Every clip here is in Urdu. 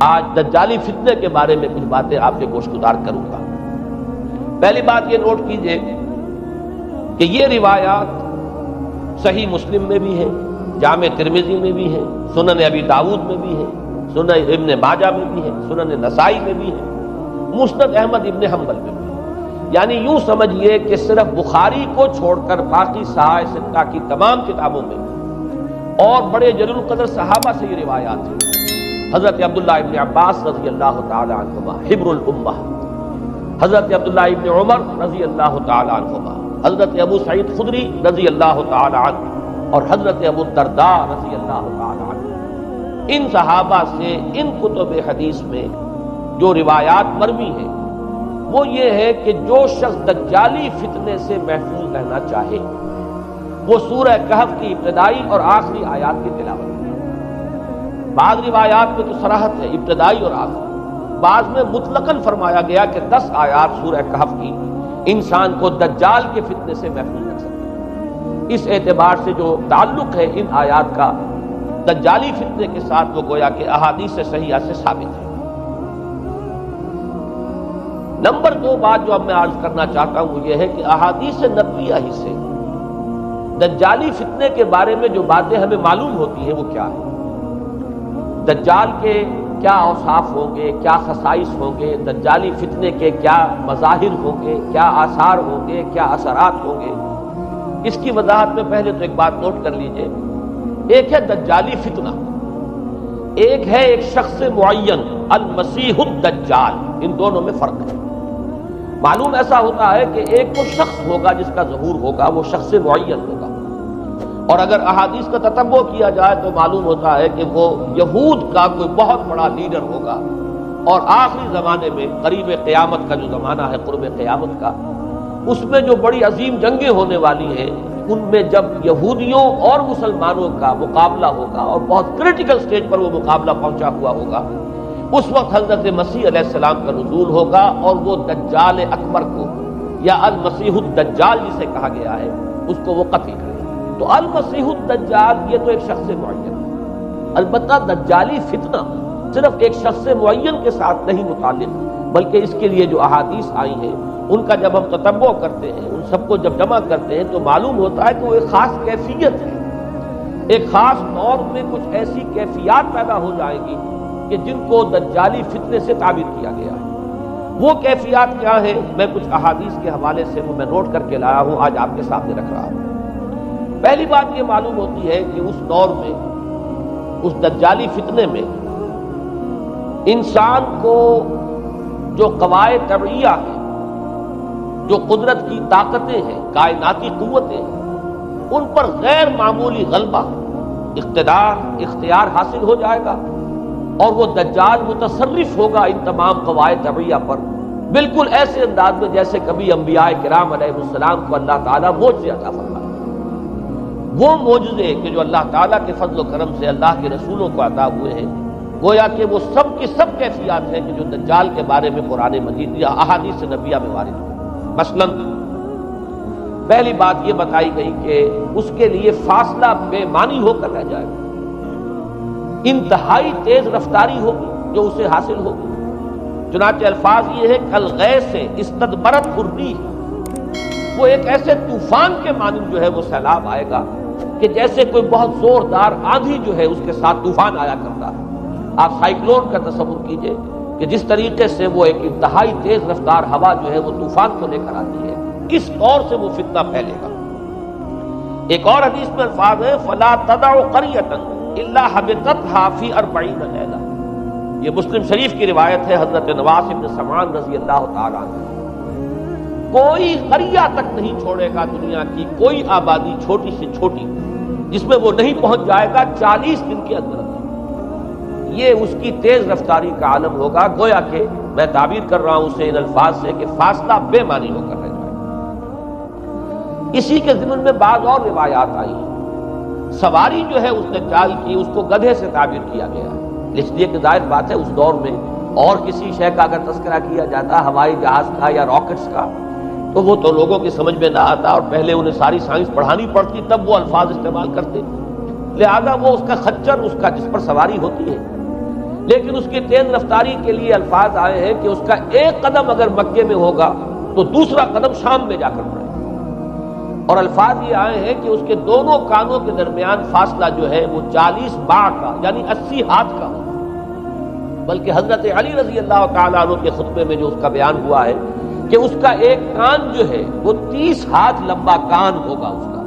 آج دجالی فتنے کے بارے میں کچھ باتیں آپ کے گوشگزار کروں گا۔ پہلی بات یہ نوٹ کیجئے کہ یہ روایات صحیح مسلم میں بھی ہے، جامع ترمذی میں بھی ہے، سنن ابی داؤد میں بھی ہے، سنن ابن ماجہ میں بھی ہے، سنن نسائی میں بھی ہے، مسند احمد ابن حنبل میں بھی ہے۔ یعنی یوں سمجھیے کہ صرف بخاری کو چھوڑ کر باقی صحاح ستہ کی تمام کتابوں میں اور بڑے جلیل القدر صحابہ سے یہ روایات ہیں۔ حضرت عبداللہ ابن عباس رضی اللہ تعالی عنہما حبر الامہ، حضرت عبداللہ ابن عمر رضی اللہ تعالی عنہما، حضرت ابو سعید خدری رضی اللہ تعالی عنہ اور حضرت ابو الدرداء رضی اللہ تعالی عنہ، ان صحابہ سے ان کتب حدیث میں جو روایات مروی ہیں وہ یہ ہے کہ جو شخص دجالی فتنے سے محفوظ رہنا چاہے وہ سورہ کہف کی ابتدائی اور آخری آیات کی تلاوت کرے۔ بعض روایات میں تو صراحت ہے ابتدائی اور آخری، بعض میں مطلقاً فرمایا گیا کہ 10 آیات سورہ کہف کی انسان کو دجال کے فتنے سے محفوظ رکھ سکتی ہے۔ اس اعتبار سے جو تعلق ہے ان آیات کا دجالی فتنے کے ساتھ وہ گویا کہ احادیث صحیحہ سے ثابت ہے۔ نمبر 2 بات جو اب میں عرض کرنا چاہتا ہوں وہ یہ ہے کہ احادیث نبویہ ہی سے دجالی فتنے کے بارے میں جو باتیں ہمیں معلوم ہوتی ہیں وہ کیا ہے، دجال کے کیا اوصاف ہوں گے، کیا خصائص ہوں گے، دجالی فتنے کے کیا مظاہر ہوں گے، کیا آثار ہوں گے، کیا اثرات ہوں گے۔ اس کی وضاحت میں پہلے تو ایک بات نوٹ کر لیجئے، ایک ہے دجالی فتنہ، ایک ہے ایک شخص معین المسیح الدجال، ان دونوں میں فرق ہے۔ معلوم ایسا ہوتا ہے کہ ایک وہ شخص ہوگا جس کا ظہور ہوگا، وہ شخص معین ہوگا، اور اگر احادیث کا تتبع کیا جائے تو معلوم ہوتا ہے کہ وہ یہود کا کوئی بہت بڑا لیڈر ہوگا، اور آخری زمانے میں قریب قیامت کا جو زمانہ ہے، قرب قیامت کا، اس میں جو بڑی عظیم جنگیں ہونے والی ہیں ان میں جب یہودیوں اور مسلمانوں کا مقابلہ ہوگا اور بہت کریٹیکل سٹیج پر وہ مقابلہ پہنچا ہوا ہوگا، اس وقت حضرت مسیح علیہ السلام کا نزول ہوگا اور وہ دجال اکبر کو یا المسیح الدجال جسے کہا گیا ہے اس کو وہ قتل کرے۔ تو المسیح الدجال یہ تو ایک شخص معین ہے، البتہ دجالی فتنہ صرف ایک شخص معین کے ساتھ نہیں متعلق، بلکہ اس کے لیے جو احادیث آئی ہیں ان کا جب ہم تتبع کرتے ہیں، ان سب کو جب جمع کرتے ہیں تو معلوم ہوتا ہے کہ وہ ایک خاص کیفیت ہے، ایک خاص دور میں کچھ ایسی کیفیات پیدا ہو جائیں گی کہ جن کو دجالی فتنے سے تعبیر کیا گیا ہے۔ وہ کیفیات کیا ہیں، میں کچھ احادیث کے حوالے سے وہ میں نوٹ کر کے لایا ہوں، آج آپ کے سامنے رکھ رہا ہوں۔ پہلی بات یہ معلوم ہوتی ہے کہ اس دور میں، اس دجالی فتنے میں، انسان کو جو قواعد طبعیہ ہیں، جو قدرت کی طاقتیں ہیں، کائناتی قوتیں ہیں، ان پر غیر معمولی غلبہ، اختیار حاصل ہو جائے گا، اور وہ دجال متصرف ہوگا ان تمام قواعد طبعیہ پر، بالکل ایسے انداز میں جیسے کبھی انبیاء کرام علیہ السلام کو اللہ تعالیٰ معجزے عطا فرمائے۔ وہ معجزے کہ جو اللہ تعالیٰ کے فضل و کرم سے اللہ کے رسولوں کو عطا ہوئے ہیں، گویا کہ وہ سب کی سب کیفیات ہیں کہ جو دجال کے بارے میں قرآن مجید یا احادیث نبویہ میں وارد ہیں۔ مثلا پہلی بات یہ بتائی گئی کہ اس کے لیے فاصلہ بے معنی ہو کر رہ جائے گا، انتہائی تیز رفتاری ہوگی جو اسے حاصل ہوگی۔ چنانچہ الفاظ یہ ہے کالغیث استدبرت الريح، وہ ایک ایسے طوفان کے مانند جو ہے وہ سیلاب آئے گا کہ جیسے کوئی بہت زوردار آندھی جو ہے اس کے ساتھ طوفان آیا کرتا ہے۔ آپ سائیکلون کا تصور کیجئے کہ جس طریقے سے وہ ایک انتہائی تیز رفتار ہوا جو ہے وہ طوفان کو لے کر آتی ہے، اس طور سے وہ فتنہ پھیلے گا۔ ایک اور حدیث میں الفاظ ہے فلا تدع قریۃ الا حبطتها فی 40 لیلہ، یہ مسلم شریف کی روایت ہے حضرت نواس بن سمعان رضی اللہ تعالی عنہ۔ کوئی قریہ تک نہیں چھوڑے گا دنیا کی کوئی آبادی چھوٹی سے چھوٹی جس میں وہ نہیں پہنچ جائے گا 40 دن کے اندر۔ یہ اس کی تیز رفتاری کا عالم ہوگا، گویا کہ میں تعبیر کر رہا ہوں اسے ان الفاظ سے کہ فاصلہ بے معنی ہو کر رہ جائے۔ اسی کے ضمن میں بعض اور روایات آئی ہیں۔ سواری جو ہے اس دجال کی اس کو گدھے سے تعبیر کیا گیا ہے، اس لیے کہ ظاہر بات ہے اس دور میں اور کسی شے کا اگر تذکرہ کیا جاتا ہوائی جہاز کا یا راکٹس کا تو وہ تو لوگوں کی سمجھ میں نہ آتا، اور پہلے انہیں ساری سائنس پڑھانی پڑتی تب وہ الفاظ استعمال کرتے، لہذا وہ اس کا خچر، اس کا جس پر سواری ہوتی ہے لیکن اس کی تیز رفتاری کے لیے الفاظ آئے ہیں کہ اس کا ایک قدم اگر مکے میں ہوگا تو دوسرا قدم شام میں جا کر پڑے، اور الفاظ یہ آئے ہیں کہ اس کے دونوں کانوں کے درمیان فاصلہ جو ہے وہ 40 باع کا یعنی 80 ہاتھ کا ہو۔ بلکہ حضرت علی رضی اللہ تعالیٰ عنہ کے خطبے میں جو اس کا بیان ہوا ہے کہ اس کا ایک کان جو ہے وہ 30 ہاتھ لمبا کان ہوگا اس کا۔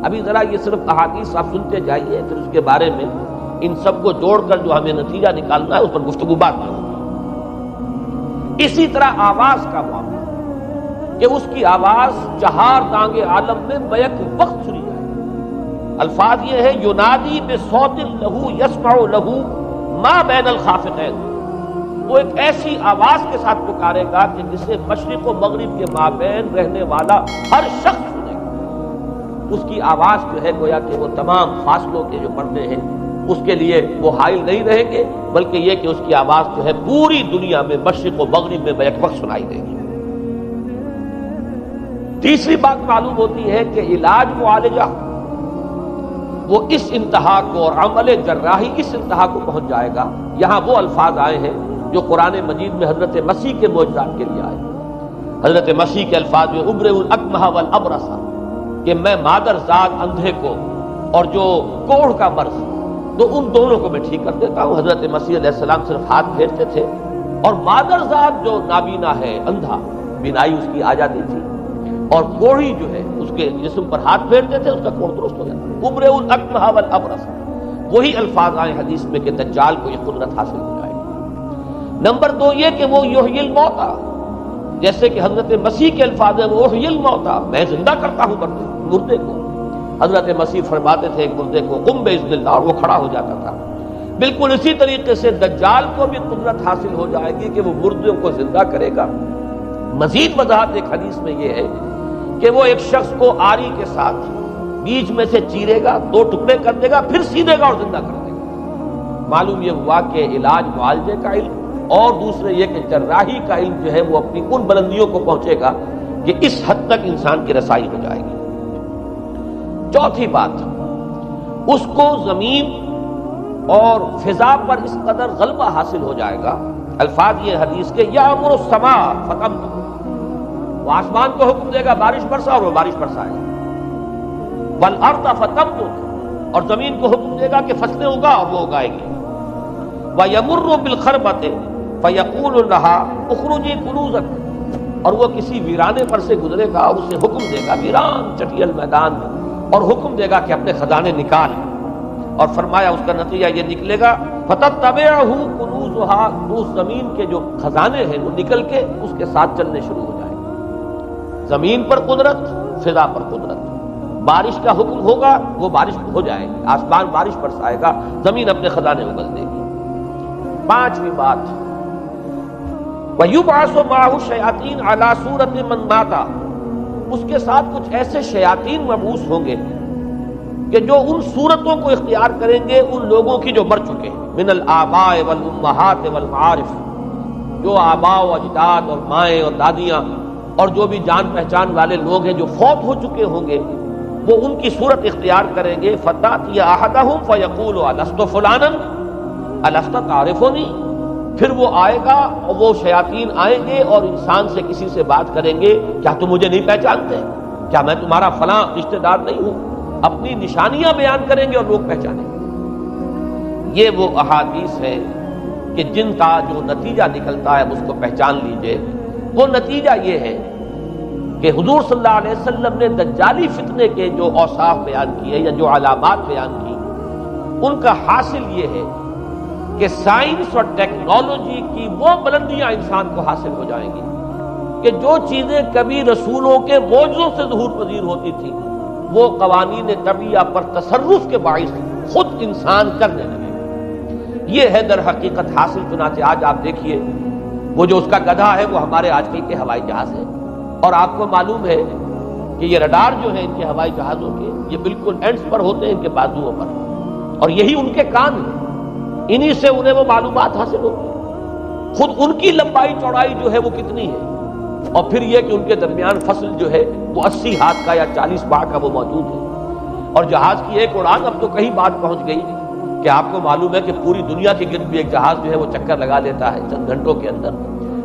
ابھی ذرا یہ صرف احادیث آپ سنتے جائیے، پھر اس کے بارے میں ان سب کو جوڑ کر جو ہمیں نتیجہ نکالنا ہے اس پر گفتگو بعد میں ہوگی۔ اسی طرح آواز کا معاملہ کہ اس کی آواز چہار دانگ عالم میں بیک وقت سنی جائے۔ الفاظ یہ ہے ینادی بصوت لہو یسمع لہو ما بین الخافقین، وہ ایک ایسی آواز کے ساتھ پکارے گا کہ جسے مشرق و مغرب کے مابین رہنے والا ہر شخص سنے گا۔ اس کی آواز جو ہے گویا کہ وہ تمام فاصلوں کے جو پردے ہیں اس کے لیے وہ حائل نہیں رہیں گے، بلکہ یہ کہ اس کی آواز جو ہے پوری دنیا میں مشرق و مغرب میں بیک وقت سنائی دے گی۔ تیسری بات معلوم ہوتی ہے کہ علاج معالجہ وہ اس انتہا کو اور عمل جراحی اس انتہا کو پہنچ جائے گا۔ یہاں وہ الفاظ آئے ہیں جو قرآن مجید میں حضرت مسیح کے معجزات کے لیے آئے۔ حضرت مسیح کے الفاظ میں ابرئ الاکمہ والابرص، کہ میں مادر ذات اندھے کو اور جو کوڑھ کا مرض تو ان دونوں کو میں ٹھیک کر دیتا ہوں۔ حضرت مسیح علیہ السلام صرف ہاتھ پھیرتے تھے اور مادر ذات جو نابینا ہے، اندھا، بینائی اس کی آ جاتی تھی، اور کوڑھی جو ہے اس کے جسم پر ہاتھ پھیرتے تھے، اس کا کوڑھ درست ہو جاتا۔ ابرئ الاکمہ والابرص، وہی الفاظ آئے حدیث میں کہ دجال کو یہ قدرت حاصل ہو جائے گی۔ نمبر 2 یہ کہ وہ یحیی الموتیٰ، جیسے کہ حضرت مسیح کے الفاظ ہیں وہ احیی الموتیٰ، میں زندہ کرتا ہوں مردے کو۔ حضرت مسیح فرماتے تھے ایک مردے کو قم باذن اللہ، اور وہ کھڑا ہو جاتا تھا۔ بالکل اسی طریقے سے دجال کو بھی قدرت حاصل ہو جائے گی کہ وہ مردوں کو زندہ کرے گا۔ مزید وضاحت ایک حدیث میں یہ ہے کہ وہ ایک شخص کو آری کے ساتھ بیچ میں سے چیرے گا، 2 ٹکڑے کر دے گا، پھر سیدھے گا اور زندہ کر دے گا۔ معلوم یہ ہوا کہ علاج معالجے کا علم اور دوسرے یہ کہ جراحی کا علم جو ہے وہ اپنی ان بلندیوں کو پہنچے گا کہ اس حد تک انسان کی رسائی ہو جائے گی۔ چوتھی بات، اس کو زمین اور فضا پر اس قدر غلبہ حاصل ہو جائے گا۔ الفاظ یہ حدیث کے یامر السماء فتمطر، وہ آسمان کو حکم دے گا بارش برسا اور وہ بارش برسائے گا۔ والارض فتنبت، اور زمین کو حکم دے گا کہ فصلیں اگا اور وہ اگائے گی۔ ویمر بالخربۃ فیقول لها اخرجی کنوزک، اور وہ کسی ویرانے پر سے گزرے گا اور اسے حکم دے گا، ویران چٹیل میدان میں، اور حکم دے گا کہ اپنے خزانے نکال، اور فرمایا اس کا نتیجہ یہ نکلے گا فتتبعہ کنوزها، تو اس زمین کے جو خزانے ہیں وہ نکل کے اس کے ساتھ چلنے شروع ہو جائیں گے۔ زمین پر قدرت، فضا پر قدرت، بارش کا حکم ہوگا وہ بارش ہو جائے گی، آسمان بارش برسائے گا، زمین اپنے خزانے اگل دے گی۔ 5ویں بات، وَيُبْعَثُ مَعَهُ الشَّيَاطِينُ عَلَى صُورَةِ مَن مَاتَ، اس کے ساتھ کچھ ایسے شیاطین مبعوث ہوں گے کہ جو ان صورتوں کو اختیار کریں گے ان لوگوں کی جو مر چکے ہیں، من الآباء والأمہات والمعارف، جو آباء و اجداد اور مائیں اور دادیاں اور جو بھی جان پہچان والے لوگ ہیں جو فوت ہو چکے ہوں گے، وہ ان کی صورت اختیار کریں گے۔ فَتَأْتِيَ أَحَدَهُمْ فَيَقُولُ أَلَسْتُ فُلَانًا أَلَسْتَ تَعْرِفُنِي، پھر وہ آئے گا اور وہ شیاطین آئیں گے اور انسان سے کسی سے بات کریں گے، کیا تم مجھے نہیں پہچانتے؟ کیا میں تمہارا فلاں رشتہ دار نہیں ہوں؟ اپنی نشانیاں بیان کریں گے اور لوگ پہچانیں گے۔ یہ وہ احادیث ہے کہ جن کا جو نتیجہ نکلتا ہے اس کو پہچان لیجئے۔ وہ نتیجہ یہ ہے کہ حضور صلی اللہ علیہ وسلم نے دجالی فتنے کے جو اوصاف بیان کیے یا جو علامات بیان کی، ان کا حاصل یہ ہے کہ سائنس اور ٹیکنالوجی کی وہ بلندیاں انسان کو حاصل ہو جائیں گی کہ جو چیزیں کبھی رسولوں کے معجزوں سے ظہور پذیر ہوتی تھی وہ قوانین طبیعہ پر تصرف کے باعث خود انسان کرنے لگے۔ یہ ہے در حقیقت حاصل۔ چنانچہ آج آپ دیکھیے وہ جو اس کا گدھا ہے وہ ہمارے آج کل کے ہوائی جہاز ہے، اور آپ کو معلوم ہے کہ یہ رڈار جو ہے ان کے ہوائی جہازوں کے، یہ بالکل اینڈز پر ہوتے ہیں ان کے بازوؤں پر، اور یہی ان کے کان ہیں، انہی سے انہیں وہ معلومات حاصل ہوتی ہیں۔ خود ان کی لمبائی چوڑائی جو ہے وہ کتنی ہے، اور پھر یہ کہ ان کے درمیان فصل جو ہے وہ 80 ہاتھ کا یا 40 باع کا وہ موجود ہے، اور جہاز کی ایک اڑان اب تو کہیں بات پہنچ گئی کہ آپ کو معلوم ہے کہ پوری دنیا کے گرد بھی ایک جہاز جو ہے وہ چکر لگا دیتا ہے چند گھنٹوں کے اندر،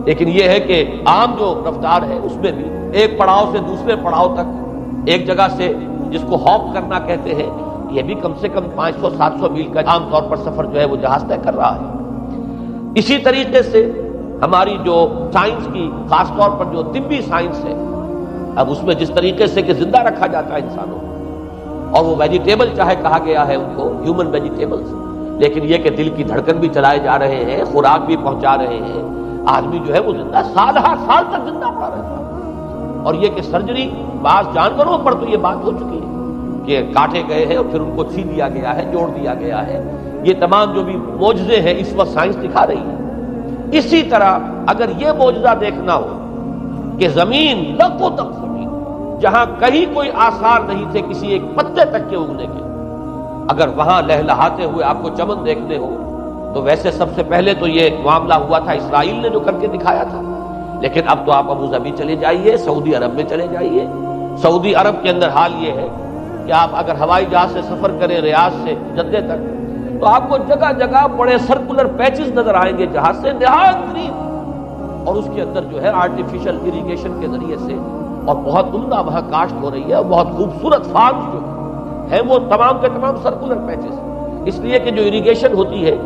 لیکن یہ ہے کہ عام جو رفتار ہے اس میں بھی ایک پڑاؤ سے دوسرے پڑاؤ تک، ایک جگہ سے جس کو ہاپ کرنا کہتے ہیں، یہ بھی کم سے کم 500-700 میل کا عام طور پر سفر جو ہے وہ جہاز طے کر رہا ہے۔ اسی طریقے سے ہماری جو سائنس کی، خاص طور پر جو طبی سائنس ہے، اب اس میں جس طریقے سے کہ زندہ رکھا جاتا ہے انسانوں کو، اور وہ ویجیٹیبل چاہے کہا گیا ہے ان کو ہیومن ویجیٹیبلز، لیکن یہ کہ دل کی دھڑکن بھی چلائے جا رہے ہیں، خوراک بھی پہنچا رہے ہیں، آدمی جو ہے وہ زندہ سال ہر سال تک زندہ پڑا رہتا ہے۔ اور یہ کہ سرجری بعض جانوروں پر تو یہ بات ہو چکی ہے کہ کاٹے گئے ہیں اور پھر ان کو سی دیا گیا ہے، جوڑ دیا گیا ہے۔ یہ تمام جو بھی معجزے ہیں اس وقت سائنس دکھا رہی ہے۔ اسی طرح اگر یہ معجزہ دیکھنا ہو کہ زمین لکو تک زمین، جہاں کہیں کوئی آثار نہیں تھے کسی ایک پتے تک کے اگنے کے، اگر وہاں لہلہاتے ہوئے آپ کو چمن دیکھنے ہو تو ویسے سب سے پہلے تو یہ معاملہ ہوا تھا اسرائیل نے جو کر کے دکھایا تھا، لیکن اب تو آپ ابو ظبی چلے جائیے، سعودی عرب میں چلے جائیے۔ سعودی عرب کے اندر حال یہ ہے کہ آپ اگر ہوائی جہاز سے سفر کریں ریاض سے جدہ تک تو آپ کو جگہ جگہ بڑے سرکولر پیچز نظر آئیں گے جہاز سے، نہایت گرین، اور اس کے اندر جو ہے آرٹیفیشل اریگیشن کے ذریعے سے اور بہت عمدہ وہاں کاشت ہو رہی ہے، بہت خوبصورت فارمز جو ہیں وہ تمام کے تمام سرکولر پیچز، اس لیے کہ جو اریگیشن ہوتی ہے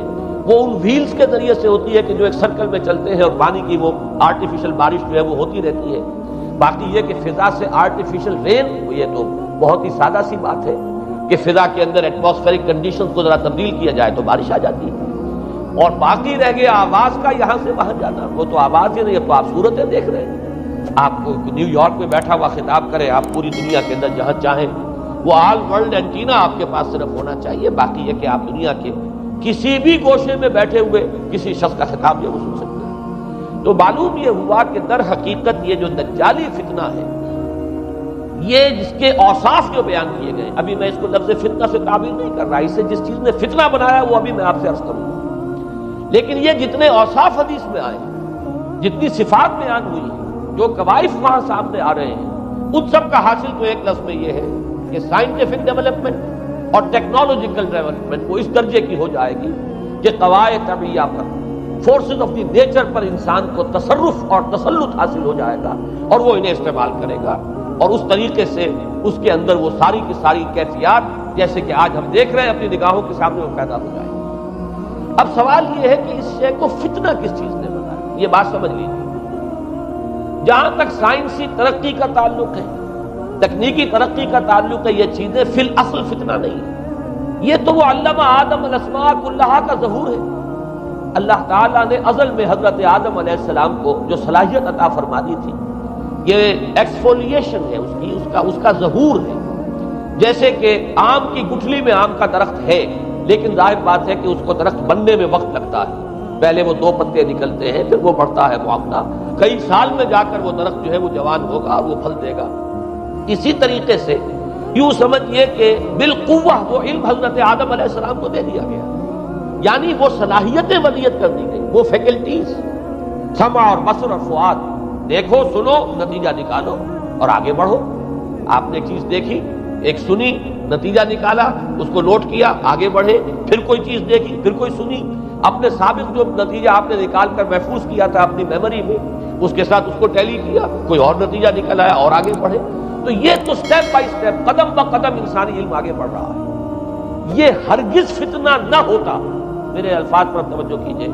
وہ ان ویلز کے ذریعے سے ہوتی ہے کہ جو ایک سرکل میں چلتے ہیں اور پانی کی وہ آرٹیفیشل بارش جو ہے وہ ہوتی رہتی ہے۔ باقی یہ کہ فضا سے آرٹیفیشل رین، یہ تو بہت ہی سادہ سی بات ہے کہ فضا کے اندر ایٹماسفیرک کنڈیشنز کو ذرا تبدیل کیا جائے تو بارش آ جاتی ہے۔ اور باقی رہ گیا آواز کا یہاں سے وہاں جانا، وہ تو آواز ہی نہیں، اب تو آپ صورتیں دیکھ رہے ہیں۔ آپ کو نیو یارک میں بیٹھا ہوا خطاب کرے، آپ پوری دنیا کے اندر جہاں چاہیں وہ آل ورلڈ اینٹینا آپ کے پاس صرف ہونا چاہیے، باقی یہ کہ آپ دنیا کے کسی بھی گوشے میں بیٹھے ہوئے کسی شخص کا خطاب یہ وہ سن سکتے ہیں۔ تو معلوم یہ ہوا کہ در حقیقت یہ جو دجالی فتنہ ہے، یہ جس کے اوصاف جو بیان کیے گئے، ابھی میں اس کو لفظ فتنہ سے تعبیر نہیں کر رہا، اسے جس چیز نے فتنہ بنایا وہ ابھی میں آپ سے عرض کروں گا، لیکن یہ جتنے اوصاف حدیث میں آئے ہیں، جتنی صفات بیان ہوئی ہیں، جو کوائف وہاں سامنے آ رہے ہیں، ان سب کا حاصل تو ایک لفظ میں یہ ہے کہ سائنٹیفک ڈیولپمنٹ اور ٹیکنالوجیکل ڈیولپمنٹ وہ اس درجے کی ہو جائے گی کہ قواعد طبیعیہ پر، فورسز آف دی نیچر پر انسان کو تصرف اور تسلط حاصل ہو جائے گا اور وہ انہیں استعمال کرے گا، اور اس طریقے سے اس کے اندر وہ ساری کی ساری کیفیات جیسے کہ آج ہم دیکھ رہے ہیں اپنی نگاہوں کے سامنے وہ پیدا ہو جائے گی۔ اب سوال یہ ہے کہ اس شے کو فتنہ کس چیز نے بنایا، یہ بات سمجھ لیجیے۔ جہاں تک سائنسی ترقی کا تعلق ہے، تکنیکی ترقی کا تعلق ہے، یہ چیزیں فی الاصل فتنہ نہیں ہے، یہ تو وہ علم آدم الاسماء کلہا کا ظہور ہے۔ اللہ تعالیٰ نے ازل میں حضرت آدم علیہ السلام کو جو صلاحیت عطا فرما دی تھی، یہ ایکسفولیشن ہے اس کا ظہور ہے۔ جیسے کہ آم کی گٹھلی میں آم کا درخت ہے، لیکن ظاہر بات ہے کہ اس کو درخت بننے میں وقت لگتا ہے، پہلے وہ 2 پتے نکلتے ہیں، پھر وہ بڑھتا ہے معاملہ، کئی سال میں جا کر وہ درخت جو ہے وہ جوان ہوگا اور وہ پھل دے گا۔ اسی طریقے سے یوں سمجھئے کہ بالقوہ وہ علم حضرت آدم علیہ السلام کو دے دیا گیا، یعنی وہ صلاحیتیں ودیت کر دی گئی، وہ فیکلٹیز، سمع اور بصر اور فؤاد، دیکھو سنو نتیجہ نکالو اور آگے بڑھو۔ آپ نے ایک چیز دیکھی، ایک سنی، نتیجہ نکالا، اس کو نوٹ کیا، آگے بڑھے، پھر کوئی چیز دیکھی، پھر کوئی سنی، اپنے سابق جو نتیجہ آپ نے نکال کر محفوظ کیا تھا اپنی میموری میں، اس کے ساتھ اس کو ٹیلی کیا، کوئی اور نتیجہ نکل آیا اور آگے بڑھے۔ تو یہ تو سٹیپ بائی سٹیپ، قدم بہ قدم انسانی علم آگے بڑھ رہا ہے۔ یہ ہرگز فتنہ نہ ہوتا، میرے الفاظ پر توجہ کیجئے،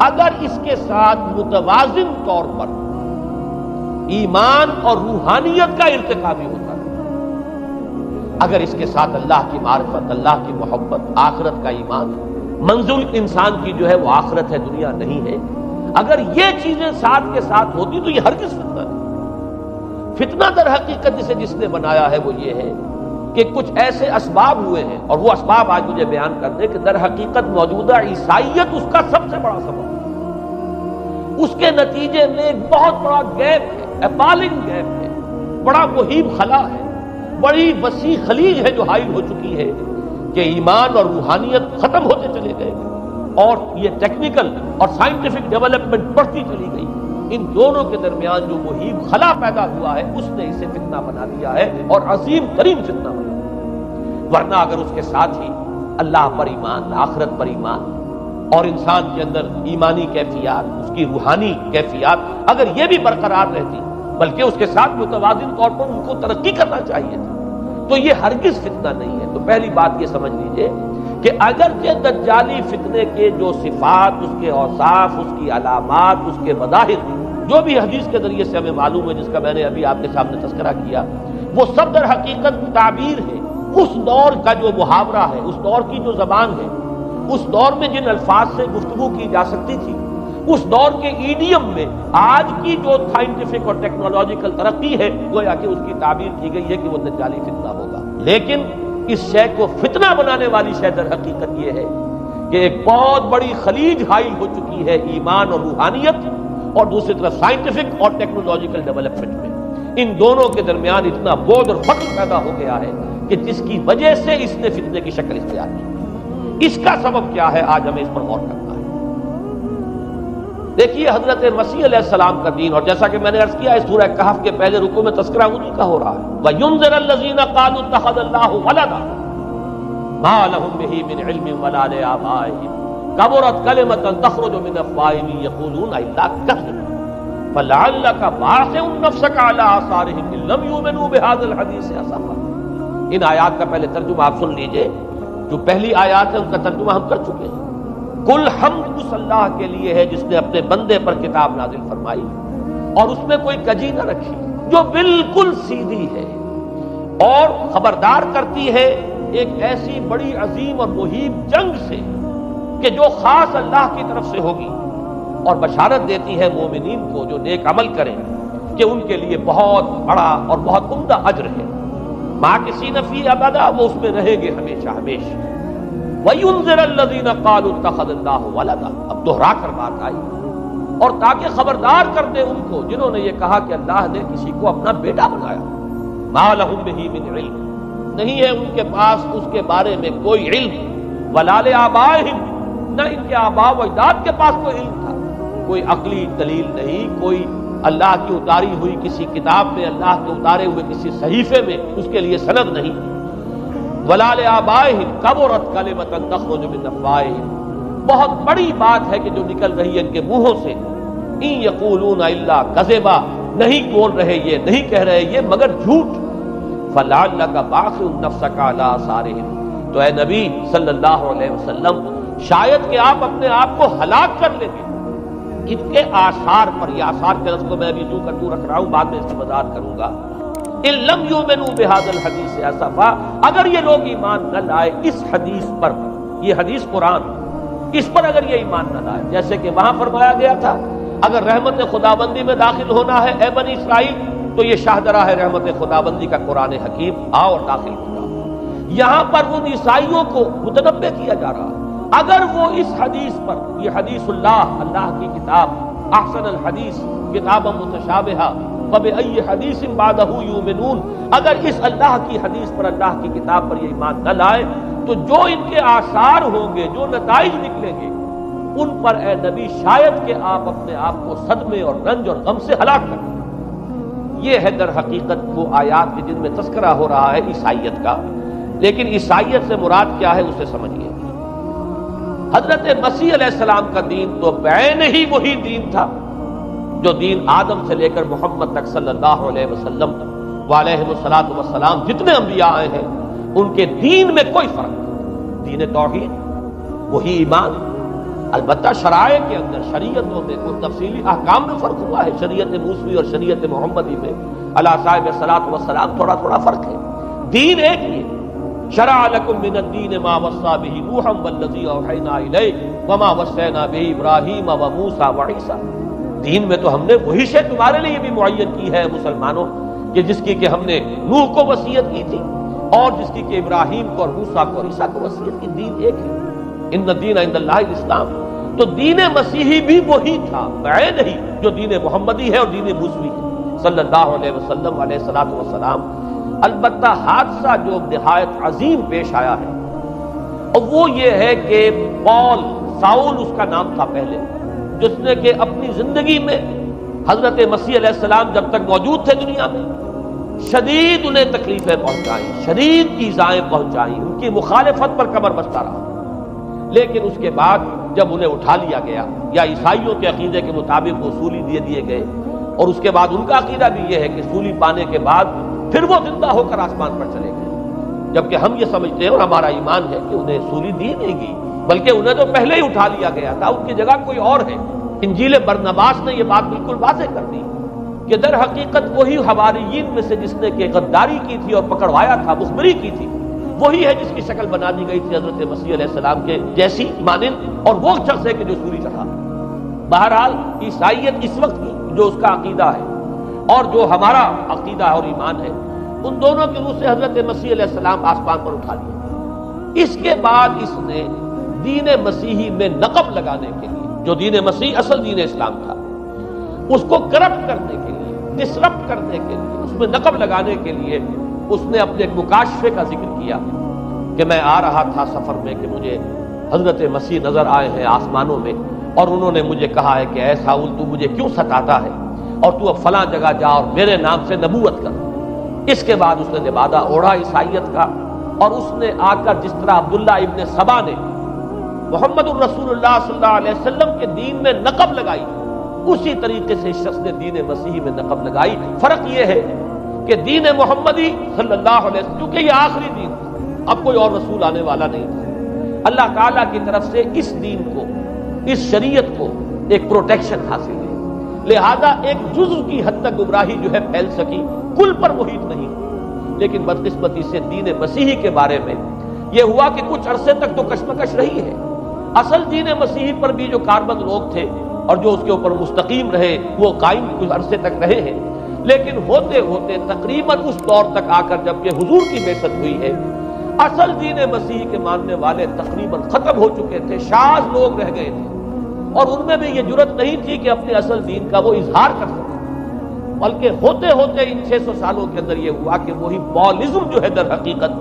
اگر اس کے ساتھ متوازن طور پر ایمان اور روحانیت کا ارتقا بھی ہوتا ہے، اگر اس کے ساتھ اللہ کی معرفت، اللہ کی محبت، آخرت کا ایمان، منزل انسان کی جو ہے وہ آخرت ہے، دنیا نہیں ہے، اگر یہ چیزیں ساتھ کے ساتھ ہوتی تو یہ ہرگز فتنہ نہیں۔ فتنہ در حقیقت جس نے بنایا ہے وہ یہ ہے کہ کچھ ایسے اسباب ہوئے ہیں، اور وہ اسباب آج مجھے بیان کر دیں کہ در حقیقت موجودہ عیسائیت اس کا سب سے بڑا سبب ہے۔ اس کے نتیجے میں ایک بہت بڑا گیپ ہے، اپالنگ گیپ ہے، بڑا مہیب خلا ہے، بڑی وسیع خلیج ہے جو حائل ہو چکی ہے کہ ایمان اور روحانیت ختم ہوتے چلے گئے اور یہ ٹیکنیکل اور سائنٹیفک ڈیولپمنٹ بڑھتی چلی گئی۔ ان دونوں کے درمیان جو مہیب خلا پیدا ہوا ہے اس نے اسے فتنہ بنا دیا ہے، اور عظیم ترین فتنہ بنا دیا۔ ورنہ اگر اس کے ساتھ ہی اللہ پر ایمان، آخرت پر ایمان اور انسان کے اندر ایمانی کیفیات، اس کی روحانی کیفیات اگر یہ بھی برقرار رہتی، بلکہ اس کے ساتھ متوازن طور پر ان کو ترقی کرنا چاہیے تھا، تو یہ ہرگز فتنہ نہیں ہے۔ تو پہلی بات یہ سمجھ لیجئے کہ اگرچہ دجالی فتنے کے جو صفات، اس کے اوصاف، اس کی علامات، اس کے مظاہر جو بھی حدیث کے ذریعے سے ہمیں معلوم ہے، جس کا میں نے ابھی آپ کے سامنے تذکرہ کیا، وہ سب در حقیقت تعبیر ہے اس دور کا جو محاورہ ہے، اس دور کی جو زبان ہے، اس دور میں جن الفاظ سے گفتگو کی جا سکتی تھی، اس دور کے ایڈیم میں آج کی جو سائنٹیفک اور ٹیکنالوجیکل ترقی ہے، گویا کہ اس کی تعبیر کی گئی ہے کہ وہ دجالی فتنہ ہوگا۔ لیکن اس شے کو فتنہ بنانے والی شے در حقیقت یہ ہے کہ ایک بہت بڑی خلیج حائل ہو چکی ہے ایمان اور روحانیت اور دوسری طرف سائنٹیفک اور ٹیکنالوجیکل ڈیولپمنٹ میں۔ ان دونوں کے درمیان اتنا بوجھ اور فقر پیدا ہو گیا ہے کہ جس کی وجہ سے اس نے فتنے کی شکل اختیار کی۔ اس کا سبب کیا ہے، آج ہمیں اس پر غور کرنا ہے۔ دیکھیے حضرت مسیح علیہ السلام کا دین، اور جیسا کہ میں نے عرض کیا ہے سورہ کہف کے پہلے رکوع میں تذکرہ انہی کا ہو رہا ہے، وَيُنذِرَ الَّذِينَ قَالُوا اتَّخَذَ اللَّهُ وَلَدًا مَا لَهُم بِهِ مِنْ عِلْمٍ وَلَا لِآبَائِهِمْ كَبُرَتْ كَلِمَةً تَخْرُجُ مِنْ أَفْوَاهِهِمْ يَقُولُونَ إِلَّا كَذِبًا فَلَعَلَّكَ بَاخِعٌ نَفْسَكَ عَلَىٰ آثَارِهِمْ إِن لَّمْ يُؤْمِنُوا بِهَٰذَا الْحَدِيثِ أَسَفًا۔ ان آیات کا پہلے ترجمہ آپ سن لیجئے، جو پہلی آیات ہے ان کا ترجمہ ہم کر چکے ہیں۔ کل حمد اس اللہ کے لیے ہے جس نے اپنے بندے پر کتاب نازل فرمائی اور اس میں کوئی کجی نہ رکھی، جو بالکل سیدھی ہے اور خبردار کرتی ہے ایک ایسی بڑی عظیم اور مہیب جنگ سے کہ جو خاص اللہ کی طرف سے ہوگی، اور بشارت دیتی ہے مومنین کو جو نیک عمل کریں کہ ان کے لیے بہت بڑا اور بہت عمدہ اجر ہے۔ ماکثین فیہ ابدا، وہ اس میں رہیں گے ہمیشہ ہمیشہ۔ وَيُنذِرَ الَّذِينَ قَالُوا اتَّخَذَ اللَّهُ وَلَدًا، اب دوہرا کر بات آئی، اور تاکہ خبردار کر دے ان کو جنہوں نے یہ کہا کہ اللہ نے کسی کو اپنا بیٹا بنایا۔ مَا لَهُم بِهِ مِنْ عِلْمٍ، نہیں ہے ان کے پاس اس کے بارے میں کوئی علم، وَلَا لِآبَائِهِمْ، نہ ان کے آباء و اجداد کے پاس کوئی علم تھا، کوئی عقلی دلیل نہیں، کوئی اللہ کی اتاری ہوئی کسی کتاب میں، اللہ کے اتارے ہوئے کسی صحیفے میں اس کے لیے سند نہیں۔ وَلَا لِآبَائِهِمْ كَبُرَتْ كَلِمَةً تَخْرُجُ مِنْ أَفْوَاهِهِمْ، بہت بڑی بات ہے کہ جو نکل رہی ہے ان کے منہوں سے، إِن يَقُولُونَ إِلَّا كَذِبًا، نہیں بول رہے یہ، نہیں کہہ رہے یہ مگر جھوٹ۔ فَلَعَلَّكَ بَاخِعٌ نَفْسَكَ عَلَىٰ آثَارِهِمْ، تو اے نبی صلی اللہ علیہ وسلم شاید کہ آپ اپنے آپ کو ہلاک کر لیں گے ان کے آثار پر۔ یہ آثار کے لفظ کو میں ابھی یوں کر دوں رکھ رہا ہوں، بعد میں اس کی وضاحت کروں گا۔ إِن لَّمْ يُؤْمِنُوا بِهَٰذَا الْحَدِيثِ أَسَفًا، اگر یہ لوگ ایمان نہ لائے اس حدیث پر، یہ حدیث قرآن، اس پر اگر یہ ایمان نہ لائے، جیسے کہ وہاں فرمایا گیا تھا اگر رحمت خداوندی میں داخل ہونا ہے اے بنی اسرائیل تو یہ شاہدرہ ہے رحمت خداوندی کا قرآن حکیم، آؤ اور داخل ہو جاؤ۔ یہاں پر ان عیسائیوں کو متنبہ کیا جا رہا ہے اگر وہ اس حدیث پر، یہ حدیث اللہ، اللہ کی کتاب، احسن الحدیث کتاب متشابہہ فبأی حدیث بعدہ یؤمنون، اگر اس اللہ کی حدیث پر، اللہ کی کتاب پر یہ ایمان نہ لائے تو جو ان کے آثار ہوں گے، جو نتائج نکلیں گے، ان پر اے نبی شاید کہ آپ اپنے آپ کو صدمے اور رنج اور غم سے ہلاک کر دیں۔ یہ ہے در حقیقت وہ آیات کے جن میں تذکرہ ہو رہا ہے عیسائیت کا، لیکن عیسائیت سے مراد کیا ہے اسے سمجھیے۔ حضرت مسیح علیہ السلام کا دین تو بعین ہی وہی دین تھا جو دین آدم سے لے کر محمد تک صلی اللہ علیہ وسلم وعلیہ الصلوۃ والسلام جتنے انبیاء آئے ہیں ان کے دین میں کوئی فرق نہیں۔ دین توحید وہی ایمان، البتہ شرائع کے اندر، شریعتوں میں کچھ تفصیلی احکام میں فرق ہوا ہے، شریعت موسوی اور شریعت محمدی میں علی صاحب الصلوۃ والسلام تھوڑا تھوڑا فرق ہے، دین ایک ہی ہے۔ شرع لکم من الدین ما وصی بہ نوحا والذی اوحینا الیک وما وصینا بہ ابراہیم وموسیٰ وعیسیٰ، دین میں تو ہم نے وہی شے تمہارے لیے بھی معین کی ہے مسلمانوں کہ جس کی کہ ہم نے نوح کو وصیت کی تھی اور جس کی کہ ابراہیم کو اور موسیٰ کو اور عیسیٰ کو وصیت کی، دین ایک ہے۔ ان الدین عند اللہ الاسلام، تو دین مسیحی بھی وہی تھا بعین ہی جو دین محمدی ہے اور دین موسوی ہے صلی اللہ علیہ وسلم علیہ الصلوۃ والسلام۔ البتہ حادثہ جو نہایت عظیم پیش آیا ہے اور وہ یہ ہے کہ پال، ساؤل اس کا نام تھا پہلے، جس نے کہ اپنی زندگی میں حضرت مسیح علیہ السلام جب تک موجود تھے دنیا میں شدید انہیں تکلیفیں پہنچائیں، شدید ایذائیں پہنچائیں، ان کی مخالفت پر کمر بستہ رہا، لیکن اس کے بعد جب انہیں اٹھا لیا گیا یا عیسائیوں کے عقیدے کے مطابق وہ سولی دے دیے گئے، اور اس کے بعد ان کا عقیدہ بھی یہ ہے کہ سولی پانے کے بعد پھر وہ زندہ ہو کر آسمان پر چلے گئے، جبکہ ہم یہ سمجھتے ہیں اور ہمارا ایمان ہے کہ انہیں سولی دی نہیں گئی، بلکہ انہیں تو پہلے ہی اٹھا لیا گیا تھا، ان کی جگہ کوئی اور ہے۔ انجیل برنباس نے یہ بات بالکل واضح کر دی کہ در حقیقت وہی حواریین میں سے جس نے کہ غداری کی تھی اور پکڑوایا تھا، مخبری کی تھی، وہی ہے جس کی شکل بنا دی گئی تھی حضرت مسیح علیہ السلام کے جیسی مانند، اور وہ شخص ہے کہ جو سولی چڑھا۔ بہرحال عیسائیت اس وقت کی جو اس کا عقیدہ ہے اور جو ہمارا عقیدہ اور ایمان ہے، ان دونوں کی روح سے حضرت مسیح علیہ السلام آسمان پر اٹھا لیا۔ اس کے بعد اس نے دین مسیحی میں نقب لگانے کے لیے، جو دین مسیح اصل دین اسلام تھا، اس کو کرپٹ کرنے کے لیے، ڈسرپٹ کرنے کے لیے، اس میں نقب لگانے کے لیے اس نے اپنے ایک مکاشفے کا ذکر کیا کہ میں آ رہا تھا سفر میں کہ مجھے حضرت مسیح نظر آئے ہیں آسمانوں میں، اور انہوں نے مجھے کہا ہے کہ اے ساؤل تو مجھے کیوں ستاتا ہے، اور تو اب فلاں جگہ جا اور میرے نام سے نبوت کر۔ اس کے بعد اس نے لبادہ اوڑھا عیسائیت کا، اور اس نے آ کر جس طرح عبداللہ ابن سبا نے محمد الرسول اللہ صلی اللہ علیہ وسلم کے دین میں نقب لگائی، اسی طریقے سے اس شخص نے دین مسیحی میں نقب لگائی۔ فرق یہ ہے کہ دین محمدی صلی اللہ علیہ وسلم، کیونکہ یہ آخری دین تھا، اب کوئی اور رسول آنے والا نہیں تھا، اللہ تعالیٰ کی طرف سے اس دین کو، اس شریعت کو ایک پروٹیکشن حاصل ہے، لہذا ایک جزء کی حد تک گمراہی جو ہے پھیل سکی، کل پر محیط نہیں۔ لیکن بدقسمتی سے دین مسیحی کے بارے میں یہ ہوا کہ کچھ عرصے تک تو کشمکش رہی ہے، اصل دین مسیحی پر بھی جو کاربند لوگ تھے اور جو اس کے اوپر مستقیم رہے وہ قائم کچھ عرصے تک رہے ہیں، لیکن ہوتے ہوتے تقریباً اس دور تک آ کر جب کہ حضور کی بعثت ہوئی ہے، اصل دین مسیحی کے ماننے والے تقریباً ختم ہو چکے تھے، شاذ لوگ رہ گئے تھے، اور ان میں بھی یہ جرت نہیں تھی کہ اپنے اصل دین کا وہ اظہار کر سکے، بلکہ ہوتے ہوتے ان 600 سالوں کے اندر یہ ہوا کہ وہی پالزم جو ہے در حقیقت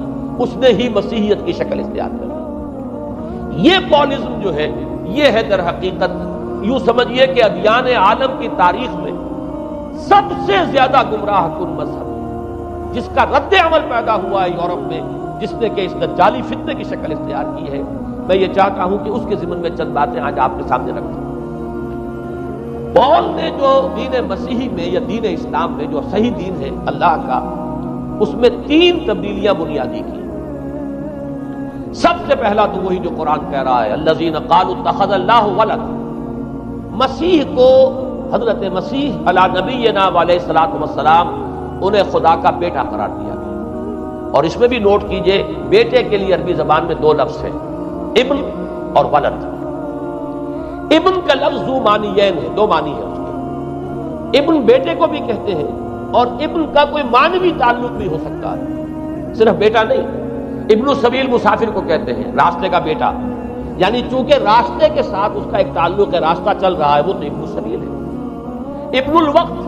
اس نے ہی مسیحیت کی شکل اختیار کر لی۔ یہ پالزم جو ہے یہ ہے در حقیقت، یوں سمجھیے کہ ادیان عالم کی تاریخ میں سب سے زیادہ گمراہ کن مذہب، جس کا رد عمل پیدا ہوا ہے یورپ میں، جس نے کہ اس دجالی فتنے کی شکل اختیار کی ہے۔ میں یہ چاہتا ہوں کہ اس کے ضمن میں چند باتیں آج آپ کے سامنے رکھوں۔ پال نے جو دین مسیحی میں یا دین اسلام میں جو صحیح دین ہے اللہ کا، اس میں 3 تبدیلیاں بنیادی کی۔ سب سے پہلا تو وہی جو قرآن کہہ رہا ہے الذین قالوا اتخذ اللہ ولد، مسیح کو، حضرت مسیح علی نبینا علیہ الصلوۃ والسلام، انہیں خدا کا بیٹا قرار دیا گیا۔ اور اس میں بھی نوٹ کیجئے بیٹے کے لیے عربی زبان میں 2 لفظ ہیں، ابن اور ولد۔ ابن کا لفظ ذو معنیین ہے، 2 معنی ہے اس کے، ابن بیٹے کو بھی کہتے ہیں، اور ابن کا کوئی معنوی تعلق بھی ہو سکتا ہے، صرف بیٹا نہیں۔ ابن السبیل مسافر کو کہتے ہیں، راستے کا بیٹا، یعنی چونکہ راستے کے ساتھ اس کا ایک تعلق ہے، راستہ چل رہا ہے، وہ تو ابن السبیل ہے۔ ابن الوقت،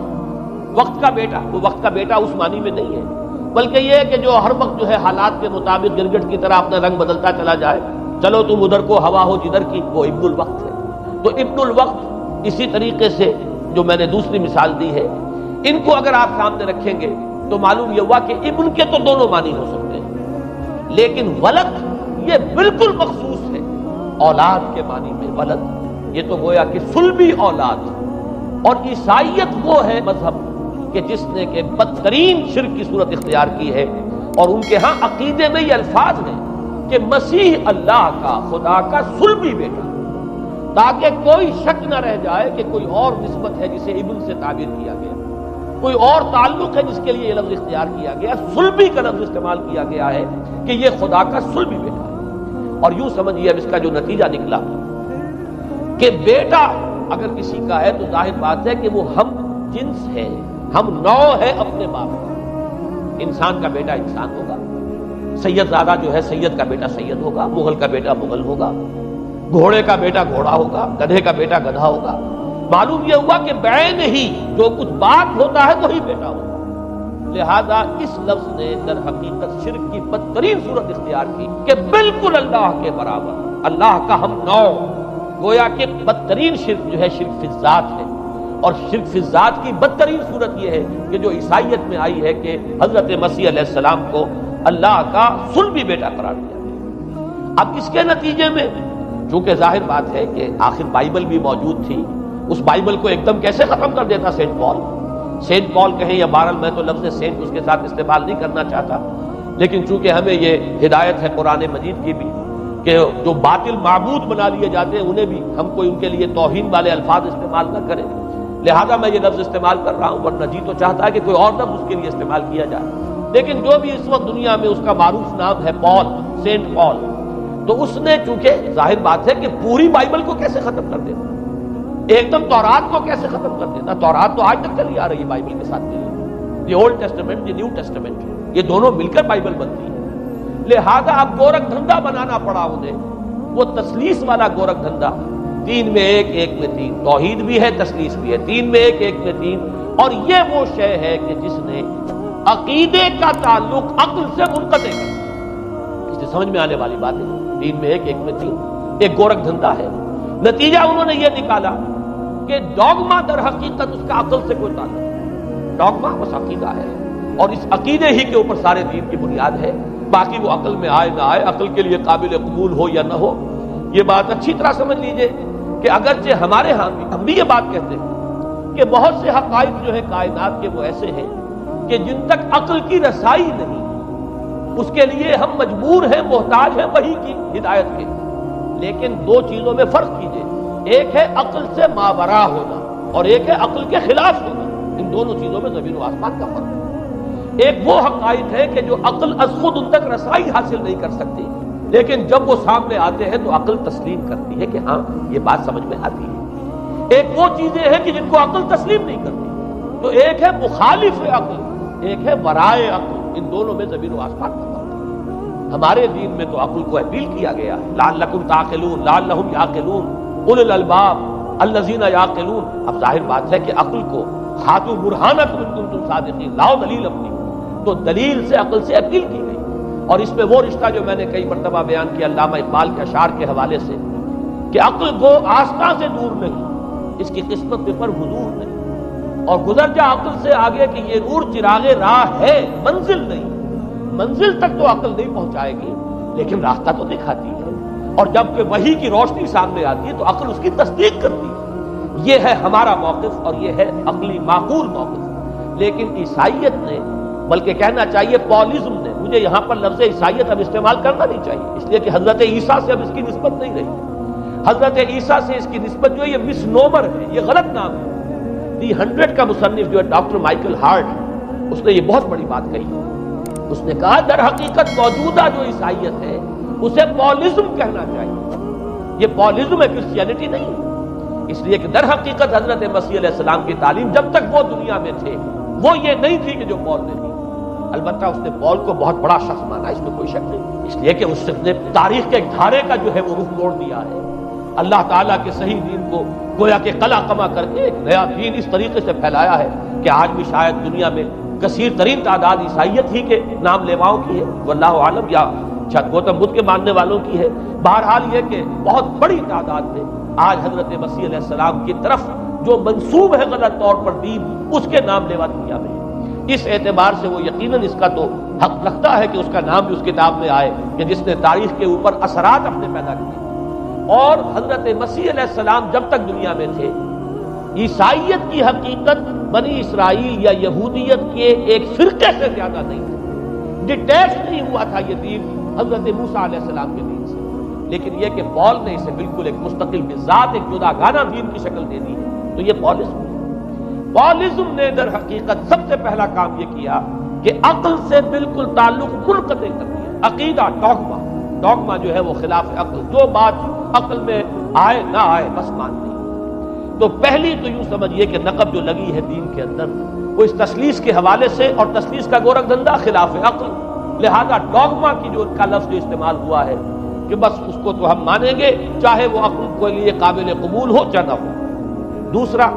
وقت کا بیٹا، وہ وقت کا بیٹا اس معنی میں نہیں ہے، بلکہ یہ ہے کہ جو ہر وقت جو ہے حالات کے مطابق گرگٹ کی طرح اپنا رنگ بدلتا چلا جائے، چلو تم ادھر کو ہوا ہو جدھر کی، وہ ابن الوقت ہے۔ تو ابن الوقت اسی طریقے سے جو میں نے دوسری مثال دی ہے، ان کو اگر آپ سامنے رکھیں گے تو معلوم یہ ہوا کہ ابن کے تو دونوں معنی ہو سکتے ہیں، لیکن ولد یہ بالکل مخصوص ہے اولاد کے معنی میں۔ ولد یہ تو گویا کہ صلبی اولاد، اور عیسائیت وہ ہے مذہب کہ جس نے کہ بدترین شرک کی صورت اختیار کی ہے، اور ان کے ہاں عقیدے میں یہ الفاظ ہیں کہ مسیح اللہ کا، خدا کا صلبی بیٹا، تاکہ کوئی شک نہ رہ جائے کہ کوئی اور نسبت ہے جسے ابن سے تعبیر کیا گیا، کوئی اور تعلق ہے جس کے لیے یہ لفظ اختیار کیا گیا، صلبی کا لفظ استعمال کیا گیا ہے کہ یہ خدا کا صلبی بیٹا ہے۔ اور یوں سمجھیے اب اس کا جو نتیجہ نکلا کہ بیٹا اگر کسی کا ہے تو ظاہر بات ہے کہ وہ ہم جنس ہے، ہم نوع ہے اپنے باپ کا۔ انسان کا بیٹا انسان ہوگا، سید زادہ جو ہے سید کا بیٹا سید ہوگا، مغل کا بیٹا مغل ہوگا، گھوڑے کا بیٹا گھوڑا ہوگا، گدھے کا بیٹا گدھا ہوگا۔ معلوم یہ ہوا کہ بعین ہی جو کچھ باپ ہوتا ہے وہی بیٹا ہوتا ہے۔ لہذا اس لفظ نے در حقیقت شرک کی بدترین صورت اختیار کی کہ بالکل اللہ کے برابر، اللہ کا ہم نوع، گویا کہ بدترین شرک جو ہے شرک فی الذات ہے، اور شرک فی الذات کی بدترین صورت یہ ہے کہ جو عیسائیت میں آئی ہے کہ حضرت مسیح علیہ السلام کو اللہ کا صلبی بیٹا قرار دیا گیا۔ اب اس کے نتیجے میں چونکہ ظاہر بات ہے کہ آخر بائبل بھی موجود تھی، اس بائبل کو ایک دم کیسے ختم کر دیتا سینٹ پال کہیں یا بہرحال میں تو لفظ سینٹ اس کے ساتھ استعمال نہیں کرنا چاہتا، لیکن چونکہ ہمیں یہ ہدایت ہے قرآن مجید کی بھی کہ جو باطل معبود بنا لیے جاتے ہیں انہیں بھی ہم کوئی ان کے لیے توہین والے الفاظ استعمال نہ کریں، لہذا میں یہ لفظ استعمال کر رہا ہوں، ورنہ جی تو چاہتا ہے کہ کوئی اور لفظ اس کے لیے استعمال کیا جائے، لیکن جو بھی اس وقت دنیا میں اس کا معروف نام ہے پال، سینٹ پال، تو اس نے چونکہ ظاہر بات ہے کہ پوری بائبل کو کیسے ختم کر دیتا، ایک دم تورات کو کیسے ختم کر دیتا، تورات تو آج تک چلی آ رہی ہے بائبل کے ساتھ ملی، یہ اولڈ ٹیسٹمنٹ، یہ نیو ٹیسٹمنٹ، یہ دونوں مل کر بائبل بنتی ہے، لہذا اب گورکھ دھندا بنانا پڑا انہیں، وہ تثلیث والا گورکھ دھندا، 3 میں 1 1 میں 3، توحید بھی ہے تثلیث بھی ہے، 3 میں 1 1 میں 3، اور یہ وہ شے ہے کہ جس نے عقیدے کا تعلق عقل سے منقطع کر دیا، اس سے سمجھ میں آنے والی بات ہے، 3 میں 1 1 میں 3 ایک گورکھ دھندا ہے، نتیجہ انہوں نے یہ نکالا کہ ڈوگما در حقیقت اس کا عقل سے کوئی تعلق نہیں، ڈوگما بس عقیدہ ہے، اور اس عقیدے ہی کے اوپر سارے دین کی بنیاد ہے، باقی وہ عقل میں آئے نہ آئے، عقل کے لیے قابل قبول ہو یا نہ ہو، یہ بات اچھی طرح سمجھ لیجئے کہ اگرچہ ہمارے ہاں بھی ہم بھی یہ بات کہتے ہیں کہ بہت سے حقائق جو ہے کائنات کے وہ ایسے ہیں کہ جن تک عقل کی رسائی نہیں، اس کے لیے ہم مجبور ہیں، محتاج ہیں وحی کی ہدایت کے، لیکن 2 چیزوں میں فرق کیجئے، ایک ہے عقل سے ماوراء ہونا اور ایک ہے عقل کے خلاف ہونا، ان دونوں چیزوں میں زمین و آسمان کا فرق ہے۔ ایک وہ حقائق ہے کہ جو عقل از خود ان تک رسائی حاصل نہیں کر سکتی، لیکن جب وہ سامنے آتے ہیں تو عقل تسلیم کرتی ہے کہ ہاں یہ بات سمجھ میں آتی ہے۔ ایک وہ چیزیں ہیں کہ جن کو عقل تسلیم نہیں کرتی، تو ایک ہے مخالف عقل، ایک ہے ورائے عقل، ان دونوں میں زمین و آسمان کا فرق ہے۔ ہمارے دین میں تو عقل کو اپیل کیا گیا، لعلکم تعقلون، لعلہم یعقلون، اولو الالباب الذین یعقلون۔ اب ظاہر بات ہے کہ عقل کو ہاتھوں برہانکم ان کنتم صادقین، لاؤ دلیل اپنی، تو دلیل سے عقل سے اپیل کی گئی، اور اس میں وہ رشتہ جو میں نے کئی مرتبہ بیان کیا علامہ اقبال کے اشعار کے حوالے سے کہ عقل کو آستہ سے دور نہیں، اس کی قسمت پہ پر حضور نہیں، اور گزر جا عقل سے آگے کہ یہ نور چراغ راہ ہے، منزل نہیں، منزل تک تو عقل نہیں پہنچائے گی لیکن راستہ تو دکھاتی ہے، اور جب کہ وحی کی روشنی سامنے آتی ہے تو عقل اس کی تصدیق کرتی ہے۔ یہ ہے ہمارا موقف اور یہ ہے عقلی معقول موقف، لیکن عیسائیت نے، بلکہ کہنا چاہیے پالزم نے، مجھے یہاں پر لفظ عیسائیت اب استعمال کرنا نہیں چاہیے، اس لیے کہ حضرت عیسیٰ سے اب اس کی نسبت نہیں رہی، حضرت عیسیٰ سے اس کی نسبت جو ہے یہ مس نومر ہے، یہ غلط نام ہے۔ دی 100 کا مصنف جو ہے ڈاکٹر مائیکل ہارٹ، اس نے یہ بہت بڑی بات کہی، اس نے کہا در حقیقت موجودہ جو عیسائیت ہے اسے پالزم کہنا چاہیے، یہ پالزم ہے، کرسچینٹی نہیں، اس لیے کہ در حقیقت حضرت مسیح علیہ السلام کی تعلیم جب تک وہ دنیا میں تھے وہ یہ نہیں تھی کہ جو پال نے تھی، البتہ اس نے پال کو بہت بڑا شخص مانا، اس میں کوئی شک نہیں، اس لیے کہ اس نے تاریخ کے ایک دھارے کا جو ہے وہ رخ موڑ دیا ہے، اللہ تعالیٰ کے صحیح دین کو گویا کہ قلع قمع کر کے ایک نیا دین اس طریقے سے پھیلایا ہے کہ آج بھی شاید دنیا میں کثیر ترین تعداد عیسائیت ہی کے نام لیواؤں کی ہے، واللہ عالم، یا شاید گوتم بدھ کے ماننے والوں کی ہے، بہرحال یہ کہ بہت بڑی تعداد میں آج حضرت مسیح علیہ السلام کی طرف جو منسوب ہے غلط طور پر دین، اس کے نام لیوا دنیا میں، اس اعتبار سے وہ یقیناً اس کا تو حق رکھتا ہے کہ اس کا نام بھی اس کتاب میں آئے کہ جس نے تاریخ کے اوپر اثرات اپنے پیدا کیے، اور حضرت مسیح علیہ السلام جب تک دنیا میں تھے عیسائیت کی حقیقت بنی اسرائیل یا یہودیت کے ایک فرقے سے زیادہ نہیں تھی، ڈیٹیچ نہیں ہوا تھا یہ دین حضرت موسیٰ علیہ السلام کے دین سے، لیکن یہ کہ پال نے اسے بالکل ایک مستقل بذات ایک جدا گانا دین کی شکل دے دی، تو یہ پالزم نے در حقیقت سب سے پہلا کام یہ کیا کہ عقل سے بالکل تعلق منقطع کر دیا، عقیدہ ڈوگما جو ہے وہ خلاف عقل، جو بات عقل میں آئے نہ آئے بس ماننی۔ تو پہلی تو یوں سمجھیے کہ نقب جو لگی ہے دین کے اندر وہ اس تثلیث کے حوالے سے، اور تثلیث کا گورکھ دھندا خلاف عقل، لہذا ڈوگما کی جو کا لفظ جو استعمال ہوا ہے کہ بس اس کو تو ہم مانیں گے چاہے وہ عقل کے لیے قابل قبول ہو چاہے نہ ہو۔ دوسرا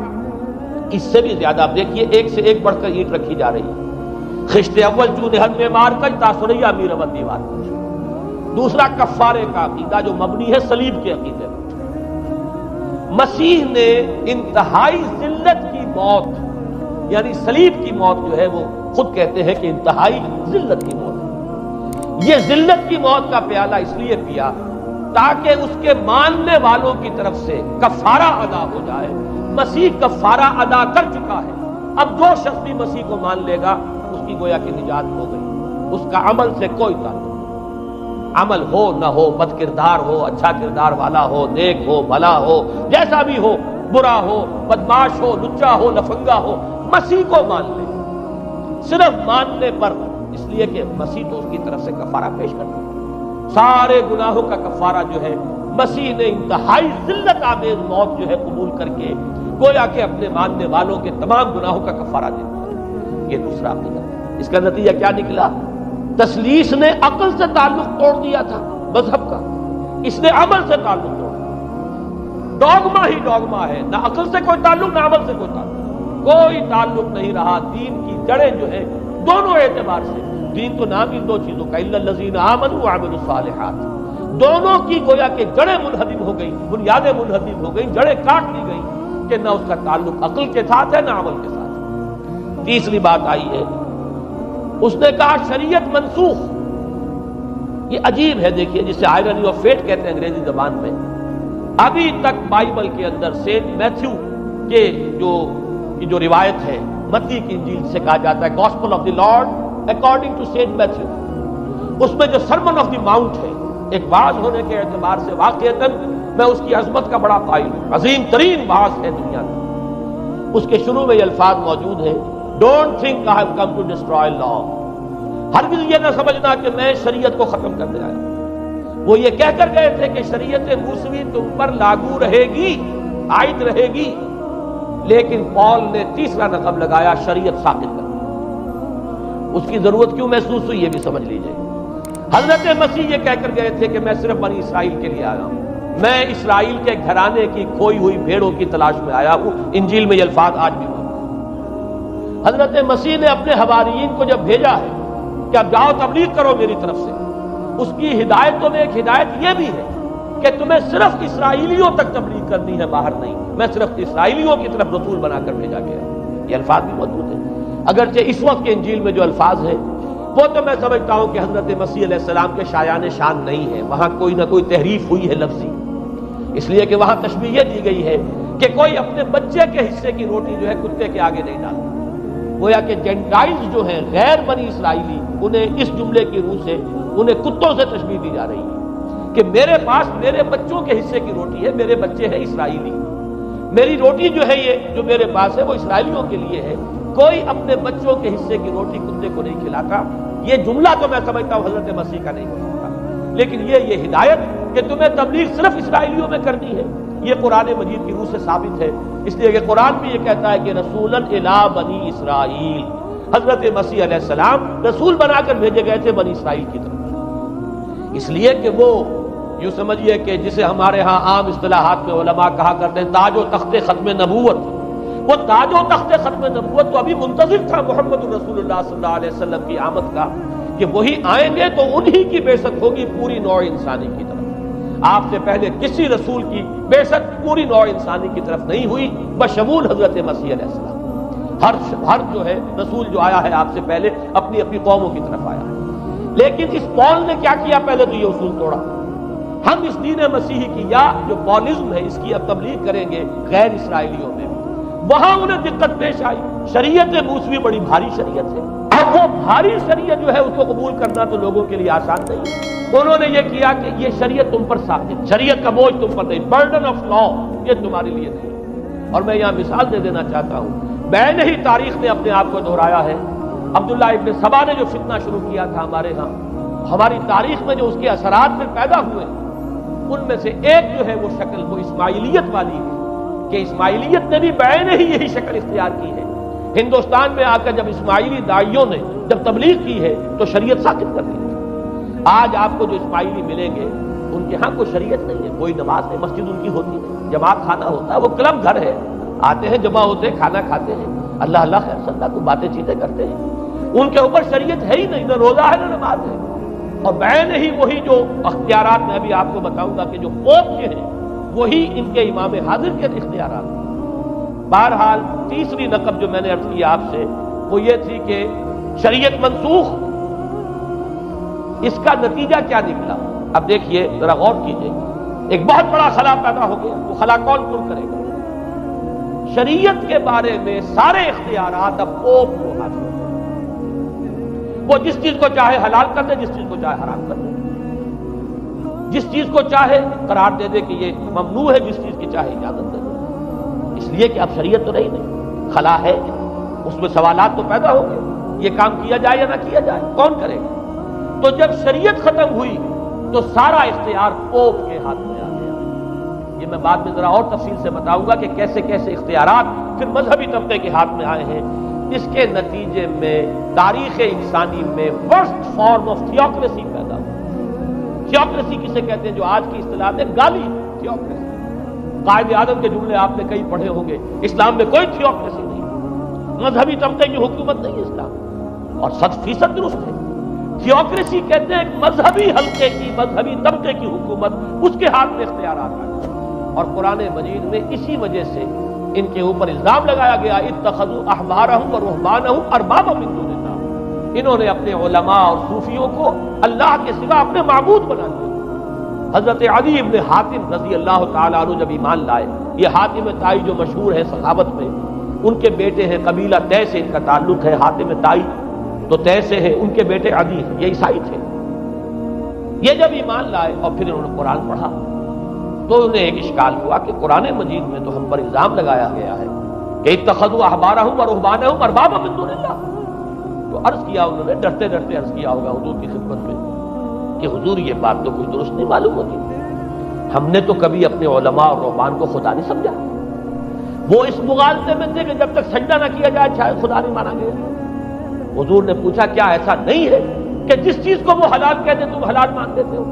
اس سے بھی زیادہ آپ دیکھیے ایک سے ایک بڑھ کر اینٹ رکھی جا رہی ہے، خشت اول چون ہن میں مار کر تاثریہ امیر اول دیوار پر۔ دوسرا کفارے کا عقیدہ جو مبنی ہے صلیب کے عقیدے پر، مسیح نے انتہائی ذلت کی موت، یعنی صلیب کی موت جو ہے وہ خود کہتے ہیں کہ انتہائی ذلت کی موت ہے۔ یہ ذلت کی موت کا پیالہ اس لیے پیا تاکہ اس کے ماننے والوں کی طرف سے کفارہ ادا ہو جائے۔ مسیح کفارہ ادا کر چکا ہے، اب جو شخص بھی مسیح کو مان لے گا اس کی گویا کہ نجات ہو گئی، اس کا عمل سے کوئی تعلق نہیں، عمل ہو نہ ہو، بد کردار ہو، اچھا کردار والا ہو، نیک ہو، بھلا ہو، جیسا بھی ہو، برا ہو، بدماش ہو، لچا ہو، لفنگا ہو، مسیح کو مان لے، صرف ماننے پر، اس لیے کہ مسیح تو اس کی طرف سے کفارہ پیش کرتا ہے۔ سارے گناہوں کا کفارہ جو ہے مسیح نے انتہائی ذلت آمیز موت جو ہے قبول کر کے گویا کہ اپنے ماننے والوں کے تمام گناہوں کا کفارہ دے دیا۔ یہ دوسرا عقیدہ۔ اس کا نتیجہ کیا نکلا؟ تثلیث نے عقل سے تعلق توڑ دیا تھا مذہب کا، اس نے عمل سے تعلق توڑ دیا۔ ڈوگما ہی ڈوگما ہے، نہ عقل سے کوئی تعلق نہ عمل سے کوئی تعلق، کوئی تعلق نہیں رہا۔ دین کی جڑیں جو ہے دونوں اعتبار سے، دین تو نام ہی دو چیزوں کا، الا الذین آمنوا وعملوا الصالحات، دونوں کی گویا کہ جڑیں منہدم ہو گئی، بنیادیں منہدم ہو گئی، جڑیں کاٹ لی گئی کہ نہ اس کا تعلق عقل کے ساتھ ہے نہ عمل کے ساتھ ہے۔ تیسری بات آئی ہے، اس نے کہا شریعت منسوخ۔ یہ عجیب ہے، دیکھیے جسے آئرنی آف فیٹ کہتے ہیں انگریزی زبان میں۔ ابھی تک بائبل کے اندر سینٹ میتھیو کے جو روایت ہے، متی کی انجیل سے کہا جاتا ہے gospel of the lord according to saint Matthew, اس میں جو سرمن آف دی ماؤنٹ ہے، ایک واعظ ہونے کے اعتبار سے واقعتاً میں اس کی عظمت کا بڑا قائل ہوں، عظیم ترین واعظ ہے دنیا میں۔ اس کے شروع میں یہ الفاظ موجود ہیں، don't think I have come to destroy law, ہرگز یہ نہ سمجھنا کہ میں شریعت کو ختم کرنے آیا ہوں۔ وہ یہ کہہ کر گئے تھے کہ شریعت موسوی تم پر لاگو رہے گی، عائد رہے گی، لیکن پال نے تیسرا نقب لگایا، شریعت ساقط کر دی۔ اس کی ضرورت کیوں محسوس ہوئی یہ بھی سمجھ لیجئے۔ حضرت مسیح یہ کہہ کر گئے تھے کہ میں صرف بنی اسرائیل کے لیے آیا ہوں، میں اسرائیل کے گھرانے کی کھوئی ہوئی بھیڑوں کی تلاش میں آیا ہوں۔ انجیل میں یہ الفاظ آج بھی موجود ہیں۔ حضرت مسیح نے اپنے حواریین کو جب بھیجا ہے کہ اب جاؤ تبلیغ کرو میری طرف سے، اس کی ہدایتوں میں ایک ہدایت یہ بھی ہے کہ تمہیں صرف اسرائیلیوں تک تبلیغ کرنی ہے، باہر نہیں، میں صرف اسرائیلیوں کی طرف رسول بنا کر بھیجا گیا۔ یہ الفاظ بھی موجود ہیں، اگرچہ اس وقت کے انجیل میں جو الفاظ ہیں وہ تو میں سمجھتا ہوں کہ حضرت مسیح علیہ السلام کے شایان شان نہیں ہے، وہاں کوئی نہ کوئی تحریف ہوئی ہے لفظی، اس لیے کہ وہاں تشبیہ یہ دی گئی ہے کہ کوئی اپنے بچے کے حصے کی روٹی جو ہے کتے کے آگے نہیں ڈالتا۔ گویا کہ جینٹائلز جو ہیں غیر بنی اسرائیلی، انہیں اس جملے کی روح سے انہیں کتوں سے تشبیہ دی جا رہی ہے کہ میرے پاس میرے بچوں کے حصے کی روٹی ہے، میرے بچے ہیں اسرائیلی، میری روٹی جو ہے یہ جو میرے پاس ہے وہ اسرائیلیوں کے لیے ہے، کوئی اپنے بچوں کے حصے کی روٹی کتے کو نہیں کھلاتا۔ یہ جملہ تو میں سمجھتا ہوں حضرت مسیح کا نہیں ہو سکتا، لیکن یہ ہدایت کہ تمہیں تبلیغ صرف اسرائیلیوں میں کرنی ہے، یہ قرآن مجید کی روح سے ثابت ہے، اس لیے کہ قرآن بھی یہ کہتا ہے کہ رسولاً الی بنی اسرائیل، حضرت مسیح علیہ السلام رسول بنا کر بھیجے گئے تھے بنی اسرائیل کی طرف، اس لیے کہ وہ یوں سمجھیے کہ جسے ہمارے ہاں عام اصطلاحات میں علماء کہا کرتے ہیں تاج و تخت ختم نبوت، وہ تاج و تخت ختم نبوت تو ابھی منتظر تھا محمد رسول اللہ صلی اللہ علیہ وسلم کی آمد کا، کہ وہی آئیں گے تو انہی کی بعثت ہوگی پوری نوع انسانی کی طرف۔ آپ سے پہلے کسی رسول کی بعثت پوری نوع انسانی کی طرف نہیں ہوئی بشمول حضرت مسیح علیہ السلام۔ ہر جو ہے رسول جو آیا ہے آپ سے پہلے اپنی اپنی قوموں کی طرف آیا ہے، لیکن اس پال نے کیا کیا؟ پہلے تو یہ اصول توڑا، ہم اس دین مسیحی کی یا جو پالزم ہے اس کی اب تبلیغ کریں گے غیر اسرائیلیوں میں، وہاں انہیں دقت پیش آئی۔ شریعت موسوی بڑی بھاری شریعت ہے، اب وہ بھاری شریعت جو ہے اس کو قبول کرنا تو لوگوں کے لیے آسان نہیں ہے۔ انہوں نے یہ کیا کہ یہ شریعت تم پر ساقط، شریعت کا بوجھ تم پر نہیں، برڈن آف لا یہ تمہارے لیے نہیں۔ اور میں یہاں مثال دے دینا چاہتا ہوں، بین ہی تاریخ نے اپنے آپ کو دہرایا ہے۔ عبداللہ ابن سبا نے جو فتنہ شروع کیا تھا ہمارے ہاں، ہماری تاریخ میں جو اس کے اثرات میں پیدا ہوئے، ان میں سے ایک جو ہے وہ شکل وہ اسماعیلیت والی ہے، کہ اسماعیلیت نے بھی بین ہی یہی شکل اختیار کی ہے۔ ہندوستان میں آ کر جب اسماعیلی داعیوں نے جب تبلیغ کی ہے تو شریعت ساقط کر دی۔ آج آپ کو جو اسماعیلی ملیں گے ان کے ہاں کوئی شریعت نہیں ہے، کوئی نماز نہیں، مسجد ان کی ہوتی ہے، جماعت خانہ ہوتا ہے، وہ کلب گھر ہے، آتے ہیں جمع ہوتے ہیں، کھانا کھاتے ہیں، اللہ اللہ خیر صلی اللہ کو باتیں چیتیں کرتے ہیں، ان کے اوپر شریعت ہے ہی نہیں، نہ روزہ ہے نہ نماز ہے۔ اور بین ہی وہی جو اختیارات میں ابھی آپ کو بتاؤں گا کہ جو پوپ کے ہیں وہی ان کے امام حاضر کے اختیارات ہیں۔ بہرحال تیسری نقب جو میں نے عرض کی آپ سے وہ یہ تھی کہ شریعت منسوخ، اس کا نتیجہ کیا نکلا؟ اب دیکھیے ذرا غور کیجیے، ایک بہت بڑا خلا پیدا ہو گیا، وہ خلا کون پر کرے گا؟ شریعت کے بارے میں سارے اختیارات اب پوپ کو حاصل ہیں۔ وہ جس چیز کو چاہے حلال کر دے، جس چیز کو چاہے حرام کر دے، جس چیز کو چاہے قرار دے دے کہ یہ ممنوع ہے، جس چیز کی چاہے اجازت دے دے، اس لیے کہ اب شریعت تو رہی نہیں، خلا ہے، اس میں سوالات تو پیدا ہو گئے، یہ کام کیا جائے یا نہ کیا جائے، کون کرے گا؟ تو جب شریعت ختم ہوئی تو سارا اختیار پوپ کے ہاتھ میں آ گیا۔ یہ میں بعد میں ذرا اور تفصیل سے بتاؤں گا کہ کیسے کیسے اختیارات پھر مذہبی طبقے کے ہاتھ میں آئے ہیں۔ اس کے نتیجے میں تاریخ انسانی میں ورسٹ فارم آف تھیوکریسی پیدا ہوئی۔ تھیوکریسی کسے کہتے ہیں؟ جو آج کی اصطلاح ہے گالی تھیوکریسی۔ قائد اعظم کے جملے آپ نے کئی پڑھے ہوں گے، اسلام میں کوئی تھیوکریسی نہیں، مذہبی طبقے کی حکومت نہیں ہے اسلام، اور 100% درست ہے۔ تھیوکریسی کہتے ہیں ایک مذہبی حلقے کی، مذہبی طبقے کی حکومت، اس کے ہاتھ میں اختیارات آئے، اور قرآن مجید میں اسی وجہ سے ان کے اوپر الزام لگایا گیا اتخذوا احبارهم ورهبانهم اربابا من دون اللہ، انہوں نے اپنے علماء اور صوفیوں کو اللہ کے سوا اپنے معبود بنا لیا۔ حضرت عدی ابن حاتم رضی اللہ تعالیٰ عنہ جب ایمان لائے، یہ حاتم طائی جو مشہور ہے صحابت میں، ان کے بیٹے ہیں، قبیلہ طے سے ان کا تعلق ہے، حاتم طائی تو طے سے ہے، ان کے بیٹے عدی ہیں، یہ عیسائی تھے۔ یہ جب ایمان لائے اور پھر انہوں نے قرآن پڑھا تو انہیں ایک اشکال ہوا کہ قرآن مجید میں تو ہم پر الزام لگایا گیا ہے کہ اتخذوا احبارهم ورهبانهم اربابا من دون اللہ، تو عرض کیا انہوں نے، ڈرتے ڈرتے عرض کیا ہوگا حضور کی خدمت میں کہ حضور یہ بات تو کوئی درست نہیں معلوم ہوتی، ہم نے تو کبھی اپنے علماء اور رہبان کو خدا نہیں سمجھا، وہ اس مغالطے میں تھے کہ جب تک سجدہ نہ کیا جائے شاید خدا نہیں مانا گیا۔ حضور نے پوچھا کیا ایسا نہیں ہے کہ جس چیز کو وہ حلال کہتے تم حلال مان دیتے ہو،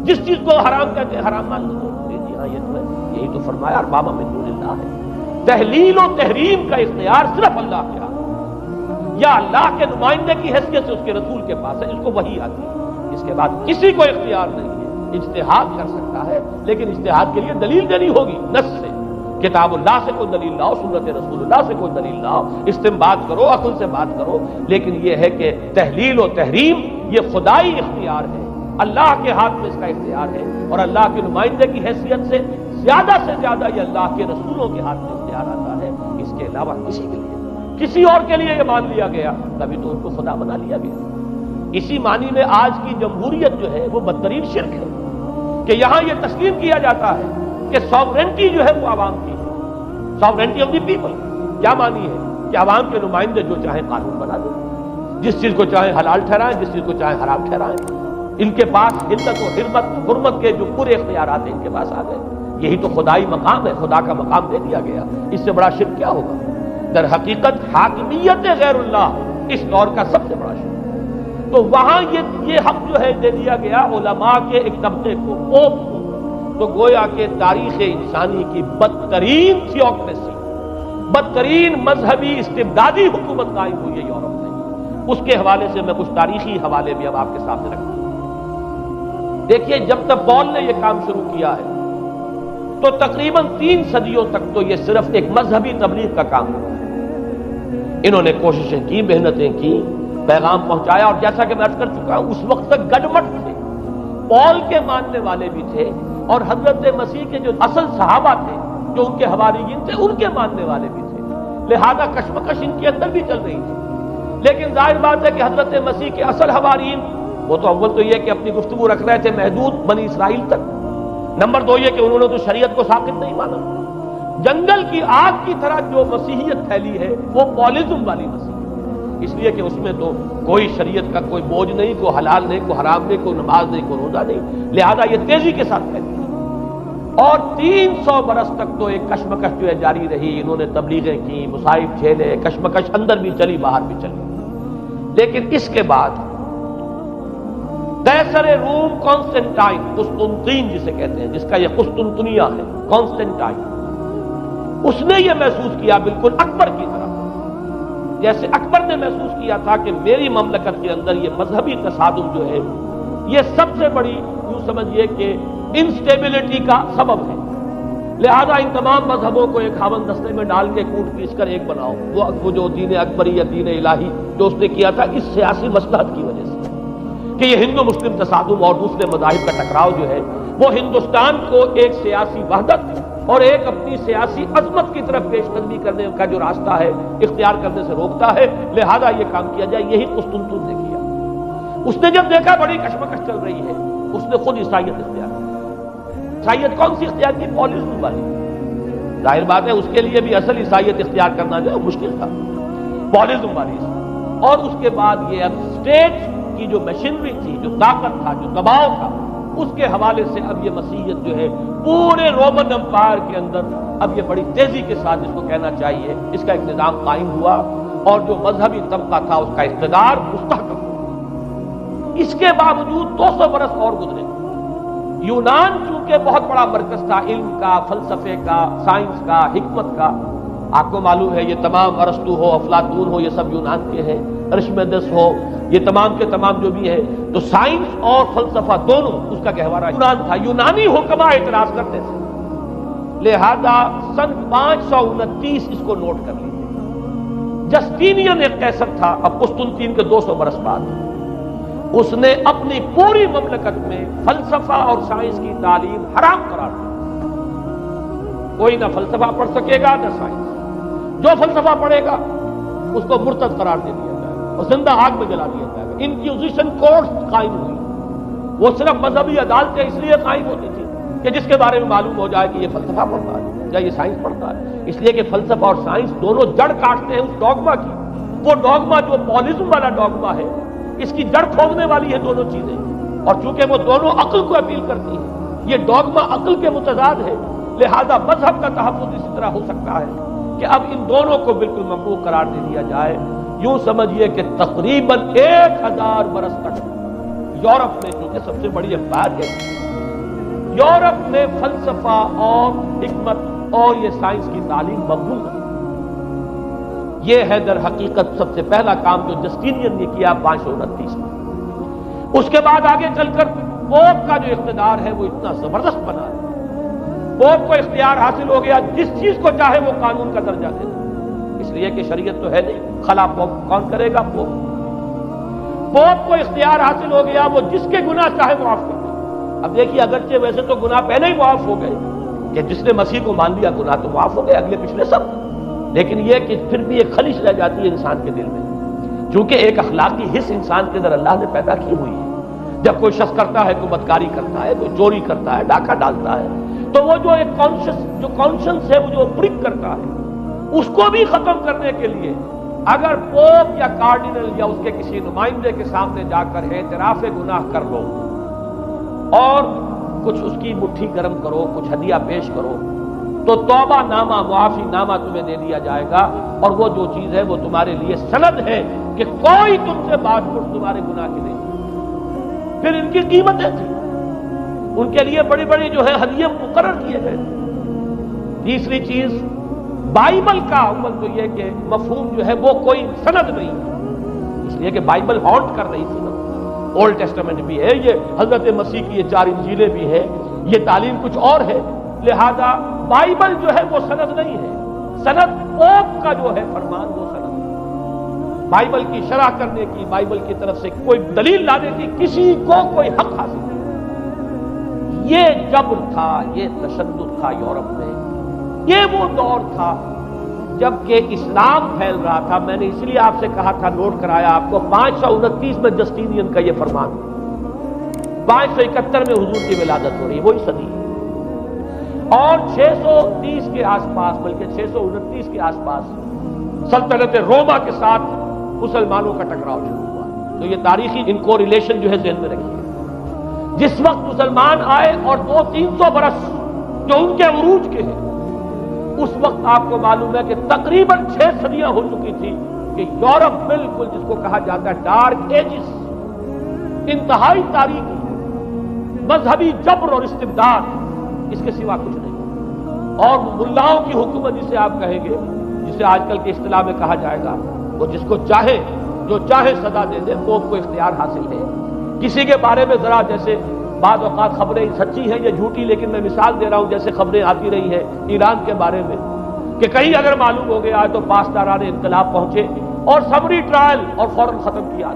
جس چیز کو حرام کہتے حرام مان لیتے ہو؟ جی ہاں، یہ تو ہے، یہی تو فرمایا اربابا من دون اللہ ہے۔ تحلیل و تحریم کا اختیار صرف اللہ کے ہاتھ ہے، یا اللہ کے نمائندے کی حیثیت سے اس کے رسول کے پاس ہے، اس کو وحی آتی ہے، اس کے بعد کسی کو اختیار نہیں ہے۔ اجتہاد کر سکتا ہے، لیکن اجتہاد کے لیے دلیل دینی ہوگی، نص سے، کتاب اللہ سے کوئی دلیل لاؤ، سنت رسول اللہ سے کوئی دلیل لاؤ، استنباط کرو، عقل سے بات کرو، لیکن یہ ہے کہ تحلیل و تحریم یہ خدائی اختیار ہے، اللہ کے ہاتھ میں اس کا اختیار ہے، اور اللہ کے نمائندے کی حیثیت سے زیادہ یہ اللہ کے رسولوں کے ہاتھ میں اختیار آتا ہے، اس کے علاوہ کسی کے لیے، کسی اور کے لیے یہ مان لیا گیا تبھی تو ان کو خدا بنا لیا گیا۔ اسی معنی میں آج کی جمہوریت جو ہے وہ بدترین شرک ہے کہ یہاں یہ تسلیم کیا جاتا ہے کہ سوورنٹی جو ہے وہ عوام کی ہے، سوورنٹی آف دی پیپل۔ کیا معنی ہے کہ عوام کے نمائندے جو چاہیں قانون بنا دیں، جس چیز کو چاہیں حلال ٹھہرائیں، جس چیز کو چاہیں حرام ٹھہرائیں، ان کے پاس حلت و حرمت کے جو پورے اختیارات ہیں ان کے پاس آ گئے۔ یہی تو خدائی مقام ہے، خدا کا مقام دے دیا گیا، اس سے بڑا شرک کیا ہوگا؟ در حقیقت حاکمیت غیر اللہ اس دور کا سب سے بڑا شرک۔ تو وہاں یہ حق جو ہے دے دیا گیا علماء کے ایک طبقے کو، پوپ کو، تو گویا کہ تاریخ انسانی کی بدترین تھیوکریسی، بدترین مذہبی استبدادی حکومت قائم ہوئی ہے یورپ میں۔ اس کے حوالے سے میں کچھ تاریخی حوالے بھی اب آپ کے سامنے رکھتا ہوں۔ دیکھیے جب تک پال نے یہ کام شروع کیا ہے تو تقریباً 3 صدیوں تک تو یہ صرف ایک مذہبی تبلیغ کا کام ہوا ہے۔ انہوں نے کوششیں کی، محنتیں کی، پیغام پہنچایا، اور جیسا کہ میں عرض کر چکا ہوں اس وقت تک گڈمٹ تھے، پال کے ماننے والے بھی تھے اور حضرت مسیح کے جو اصل صحابہ تھے جو ان کے حواریین تھے ان کے ماننے والے بھی تھے، لہذا کشمکش ان کے اندر بھی چل رہی تھی۔ لیکن ظاہر بات ہے کہ حضرت مسیح کے اصل حواریین وہ تو اول تو یہ کہ اپنی گفتگو رکھ رہے تھے محدود بنی اسرائیل تک، نمبر 2 یہ کہ انہوں نے تو شریعت کو ساقط نہیں مانا، جنگل کی آگ کی طرح جو مسیحیت پھیلی ہے وہ پالزم والی مسیحیت، اس لیے کہ اس میں تو کوئی شریعت کا کوئی بوجھ نہیں، کوئی حلال نہیں، کوئی حرام نہیں، کوئی نماز نہیں، کوئی روزہ نہیں، لہذا یہ تیزی کے ساتھ پھیلی اور 300 برس تک تو ایک کشمکش جو ہے جاری رہی۔ انہوں نے تبلیغیں کی، مصائب جھیلے، کشمکش اندر بھی چلی باہر بھی چلی، لیکن اس کے بعد قیصر روم کانسٹنٹائن، قسطنطین جسے کہتے ہیں، جس کا یہ قسطنطنیہ ہے، کانسٹنٹائن، اس نے یہ محسوس کیا بالکل اکبر کی طرح، جیسے اکبر نے محسوس کیا تھا کہ میری مملکت کے اندر یہ مذہبی تصادم جو ہے یہ سب سے بڑی یوں سمجھیے کہ انسٹیبلٹی کا سبب ہے، لہذا ان تمام مذہبوں کو ایک ہاون دستے میں ڈال کے کوٹ پیس کر ایک بناؤ. وہ جو دین اکبری یا دین الہی جو اس نے کیا تھا اس سیاسی مصلحت کی وجہ سے کہ یہ ہندو مسلم تصادم اور دوسرے مذاہب کا ٹکراؤ جو ہے وہ ہندوستان کو ایک سیاسی وحدت اور ایک اپنی سیاسی عظمت کی طرف پیش قدمی کرنے کا جو راستہ ہے اختیار کرنے سے روکتا ہے. لہذا یہ کام کیا جائے. یہی قسطنطین نے کیا. اس نے جب دیکھا بڑی کشمکش چل رہی ہے اس نے خود عیسائیت اختیار کی. عیسائیت کون سی اختیار کی؟ پالیزم والی. ظاہر بات ہے اس کے لیے بھی اصل عیسائیت اختیار کرنا جو مشکل تھا. پالیزم والی. اور اس کے بعد یہ اب اسٹیٹ کی جو مشینری تھی، جو طاقت تھا، جو دباؤ تھا، اس کے حوالے سے اب یہ مسیحیت جو ہے پورے رومن امپائر کے اندر اب یہ بڑی تیزی کے ساتھ جس کو کہنا چاہیے اس کا ایک نظام قائم ہوا اور جو مذہبی طبقہ تھا اس کا اقتدار مستحکم ہوا. اس کے باوجود 200 برس اور گزرے. یونان چونکہ بہت بڑا مرکز تھا علم کا، فلسفے کا، سائنس کا، حکمت کا. آپ کو معلوم ہے یہ تمام ارسطو ہو، افلاطون ہو، یہ سب یونان کے ہیں. ارشمیدس ہو، یہ تمام کے تمام جو بھی ہے تو سائنس اور فلسفہ دونوں اس کا گہوارہ یونان تھا. یونانی حکما اعتراض کرتے تھے. لہذا سن 529 اس کو نوٹ کر لیجیے. جسٹینین ایک قیصر تھا اب قسطنطین کے 200 برس بعد. اس نے اپنی پوری مملکت میں فلسفہ اور سائنس کی تعلیم حرام قرار دی. کوئی نہ فلسفہ پڑھ سکے گا نہ سائنس. جو فلسفہ پڑھے گا اس کو مرتد قرار دے دیا جائے گا اور زندہ آگ میں جلا دیا جائے گا. انکوزیشن کورٹس قائم ہوئی. وہ صرف مذہبی عدالتیں اس لیے قائم ہوتی تھی کہ جس کے بارے میں معلوم ہو جائے کہ یہ فلسفہ پڑھتا ہے یا یہ سائنس پڑھتا ہے. اس لیے کہ فلسفہ اور سائنس دونوں جڑ کاٹتے ہیں اس ڈوگما کی. وہ ڈوگما جو پالیزم والا ڈوگما ہے اس کی جڑ کھودنے والی ہے دونوں چیزیں. اور چونکہ وہ دونوں عقل کو اپیل کرتی ہیں، یہ ڈوگما عقل کے متضاد ہے. لہذا مذہب کا تحفظ اسی طرح ہو سکتا ہے کہ اب ان دونوں کو بالکل ممنوع قرار دے دیا جائے. یوں سمجھیے کہ تقریباً 1000 برس تک یورپ میں، چونکہ سب سے بڑی امپائر ہے، یورپ میں فلسفہ اور حکمت اور یہ سائنس کی تعلیم ممنوع ہے. یہ ہے در حقیقت سب سے پہلا کام جو جسٹینین نے کیا 529 میں. اس کے بعد آگے چل کر پوپ کا جو اقتدار ہے وہ اتنا زبردست بنا ہے. پوپ کو اختیار حاصل ہو گیا جس چیز کو چاہے وہ قانون کا درجہ دے دے. اس لیے کہ شریعت تو ہے نہیں، خلا پوپ کون کرے گا؟ پوپ. پوپ کو اختیار حاصل ہو گیا وہ جس کے گناہ چاہے معاف کر دے. اب دیکھیے اگرچہ ویسے تو گناہ پہلے ہی معاف ہو گئے کہ جس نے مسیح کو مان لیا گناہ تو معاف ہو گئے اگلے پچھلے سب. لیکن یہ کہ پھر بھی ایک خلش رہ جاتی ہے انسان کے دل میں، چونکہ ایک اخلاقی حص انسان کے اندر اللہ نے پیدا کی ہوئی ہے. جب کوئی شخص کرتا ہے، کوئی بدکاری کرتا ہے، کوئی چوری کرتا ہے، ڈاکہ ڈالتا ہے، تو وہ جو ایک کانشنس ہے وہ جو پرک کرتا ہے اس کو بھی ختم کرنے کے لیے اگر پوپ یا کارڈینل یا اس کے کسی نمائندے کے سامنے جا کر اعتراف گناہ کر لو اور کچھ اس کی مٹھی گرم کرو، کچھ ہدیہ پیش کرو تو توبہ نامہ، معافی نامہ تمہیں دے دیا جائے گا. اور وہ جو چیز ہے وہ تمہارے لیے سند ہے کہ کوئی تم سے بات پرس تمہارے گناہ کی نہیں. پھر ان کی قیمتیں تھیں، ان کے لیے بڑے بڑے جو ہے ہدیے مقرر کیے گئے. تیسری چیز بائبل کا عمل تو یہ کہ مفہوم جو ہے وہ کوئی سند نہیں ہے، اس لیے کہ بائبل ہانٹ کر رہی تھی نا. اولڈ ٹیسٹمنٹ بھی ہے، یہ حضرت مسیح کی یہ 4 انجیلیں بھی ہیں، یہ تعلیم کچھ اور ہے. لہذا بائبل جو ہے وہ سند نہیں ہے. سند پوپ کا جو ہے فرمان وہ سند ہے. بائبل کی شرح کرنے کی، بائبل کی طرف سے کوئی دلیل لانے کی کسی کو کوئی حق حاصل نہیں. یہ جبر تھا، یہ تشدد تھا یورپ میں. یہ وہ دور تھا جب کہ اسلام پھیل رہا تھا. میں نے اس لیے آپ سے کہا تھا، نوٹ کرایا آپ کو، 529 میں جسٹینین کا یہ فرمان، 571 میں حضور کی ولادت ہو رہی ہے، وہی صدی ہے. اور 630 کے آس پاس، بلکہ 629 کے آس پاس سلطنت روما کے ساتھ مسلمانوں کا ٹکراؤ شروع ہوا. تو یہ تاریخی ان کو ریلیشن جو ہے ذہن میں رکھیے. جس وقت مسلمان آئے اور 200-300 برس جو ان کے عروج کے ہیں، اس وقت آپ کو معلوم ہے کہ تقریباً 6 صدیاں ہو چکی تھی کہ یورپ بالکل جس کو کہا جاتا ہے ڈارک ایجز، انتہائی تاریخی مذہبی جبر اور استبداد، اس کے سوا کچھ نہیں. اور ملاؤں کی حکومت جسے آپ کہیں گے، جسے آج کل کے اصطلاح میں کہا جائے گا، وہ جس کو چاہے جو چاہے سزا دے دے. پوپ کو اختیار حاصل ہے. کسی کے بارے میں ذرا جیسے بعض اوقات خبریں سچی ہیں یا جھوٹی، لیکن میں مثال دے رہا ہوں جیسے خبریں آتی رہی ہیں ایران کے بارے میں کہ کہیں اگر معلوم ہو گیا تو پاسداران انقلاب پہنچے اور سمری ٹرائل اور فوراً ختم کیا۔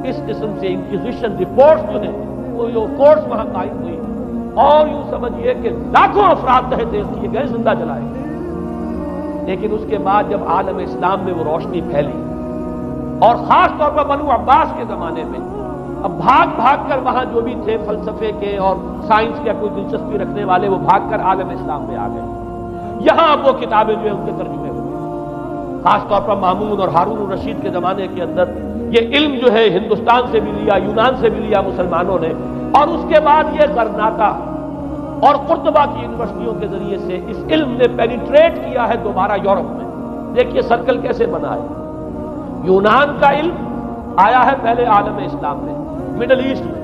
اس قسم سے انکوزیشن رپورٹس جو ہیں وہ جو کورٹس وہاں قائم ہوئی، اور یوں سمجھیے کہ لاکھوں افراد تحت کیے گئے، زندہ جلائے گئے۔ لیکن اس کے بعد جب عالم اسلام میں وہ روشنی پھیلی، اور خاص طور پر بنو عباس کے زمانے میں، اب بھاگ کر وہاں جو بھی تھے فلسفے کے اور سائنس کے کوئی دلچسپی رکھنے والے، وہ بھاگ کر عالم اسلام میں آ گئے۔ یہاں اب وہ کتابیں جو ہیں ان کے ترجمے ہوئے، خاص طور پر مامون اور ہارون الرشید کے زمانے کے اندر یہ علم جو ہے ہندوستان سے بھی لیا، یونان سے بھی لیا مسلمانوں نے، اور اس کے بعد یہ غرناطہ اور قرطبہ کی یونیورسٹیوں کے ذریعے سے اس علم نے پینیٹریٹ کیا ہے دوبارہ یورپ میں۔ دیکھیے سرکل کیسے بنا ہے، یونان کا علم آیا ہے پہلے عالم اسلام میں، مڈل ایسٹ میں،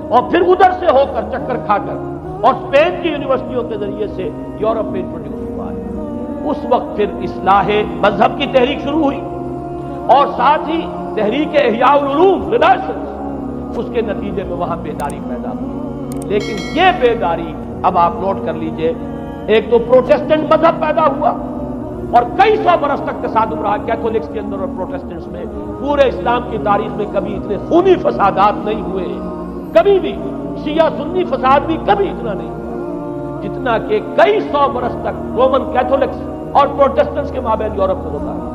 اور پھر ادھر سے ہو کر چکر کھا کر اور اسپین کی یونیورسٹیوں کے ذریعے سے یورپ میں انٹروڈیوس ہوا ہے۔ اس وقت پھر اصلاح مذہب کی تحریک شروع ہوئی، اور ساتھ ہی تحریک احیاء العلوم رینیسانس، اس کے نتیجے میں وہاں بیداری پیدا ہوئی۔ لیکن یہ بیداری اب آپ نوٹ کر لیجئے، ایک تو پروٹیسٹنٹ مذہب پیدا ہوا، اور کئی سو برس تک تصادم رہا کیتھولکس کے اندر اور پروٹیسٹنٹس میں۔ پورے اسلام کی تاریخ میں کبھی اتنے خونی فسادات نہیں ہوئے، کبھی بھی شیعہ سنی فساد بھی کبھی اتنا نہیں ہوا جتنا کہ کئی سو برس تک رومن کیتھولکس اور پروٹیسٹنٹس کے مابین یورپ میں ہوتا ہے۔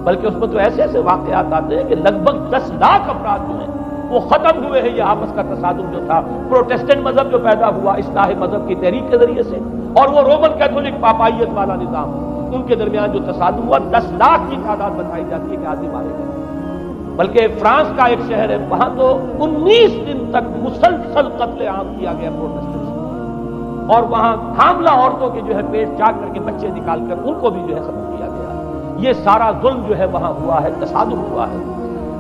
بلکہ اس میں تو ایسے ایسے واقعات آتے ہیں کہ لگ بھگ 10 لاکھ افراد جو ہیں وہ ختم ہوئے ہیں۔ یہ آپس کا تصادم جو تھا، پروٹیسٹنٹ مذہب جو پیدا ہوا اصلاح مذہب کی تحریک کے ذریعے سے، اور وہ رومن کیتھولک پاپائیت والا نظام، ان کے درمیان جو تصادم ہوا، 10 لاکھ کی تعداد بتائی جاتی ہے کہ آدمی مارے گئے۔ بلکہ فرانس کا ایک شہر ہے، وہاں تو 19 دن تک مسلسل قتل عام کیا گیا پروٹیسٹنٹس، اور وہاں حاملہ عورتوں کے جو ہے پیٹ چاک کر کے بچے نکال کر ان کو بھی جو ہے ختم کیا گیا۔ یہ سارا ظلم جو ہے وہاں ہوا ہے، تصادم ہوا ہے۔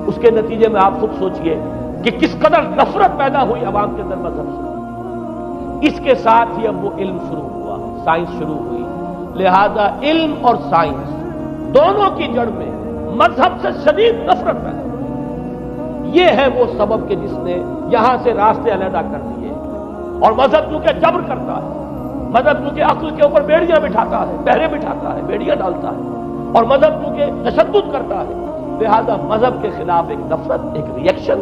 اس کے نتیجے میں آپ خود سوچئے کہ کس قدر نفرت پیدا ہوئی عوام کے اندر مذہب سے۔ اس کے ساتھ ہی اب وہ علم شروع ہوا، سائنس شروع ہوئی، لہذا علم اور سائنس دونوں کی جڑ میں مذہب سے شدید نفرت پیدا ہوئی۔ یہ ہے وہ سبب کہ جس نے یہاں سے راستے علیحدہ کر دیے، اور مذہب چونکہ جبر کرتا ہے، مذہب چونکہ عقل کے اوپر بیڑیاں بٹھاتا ہے، پہرے بٹھاتا ہے، بیڑیاں ڈالتا ہے، اور مذہب چونکہ تشدد کرتا ہے، لہذا مذہب کے خلاف ایک نفرت، ایک ریئیکشن،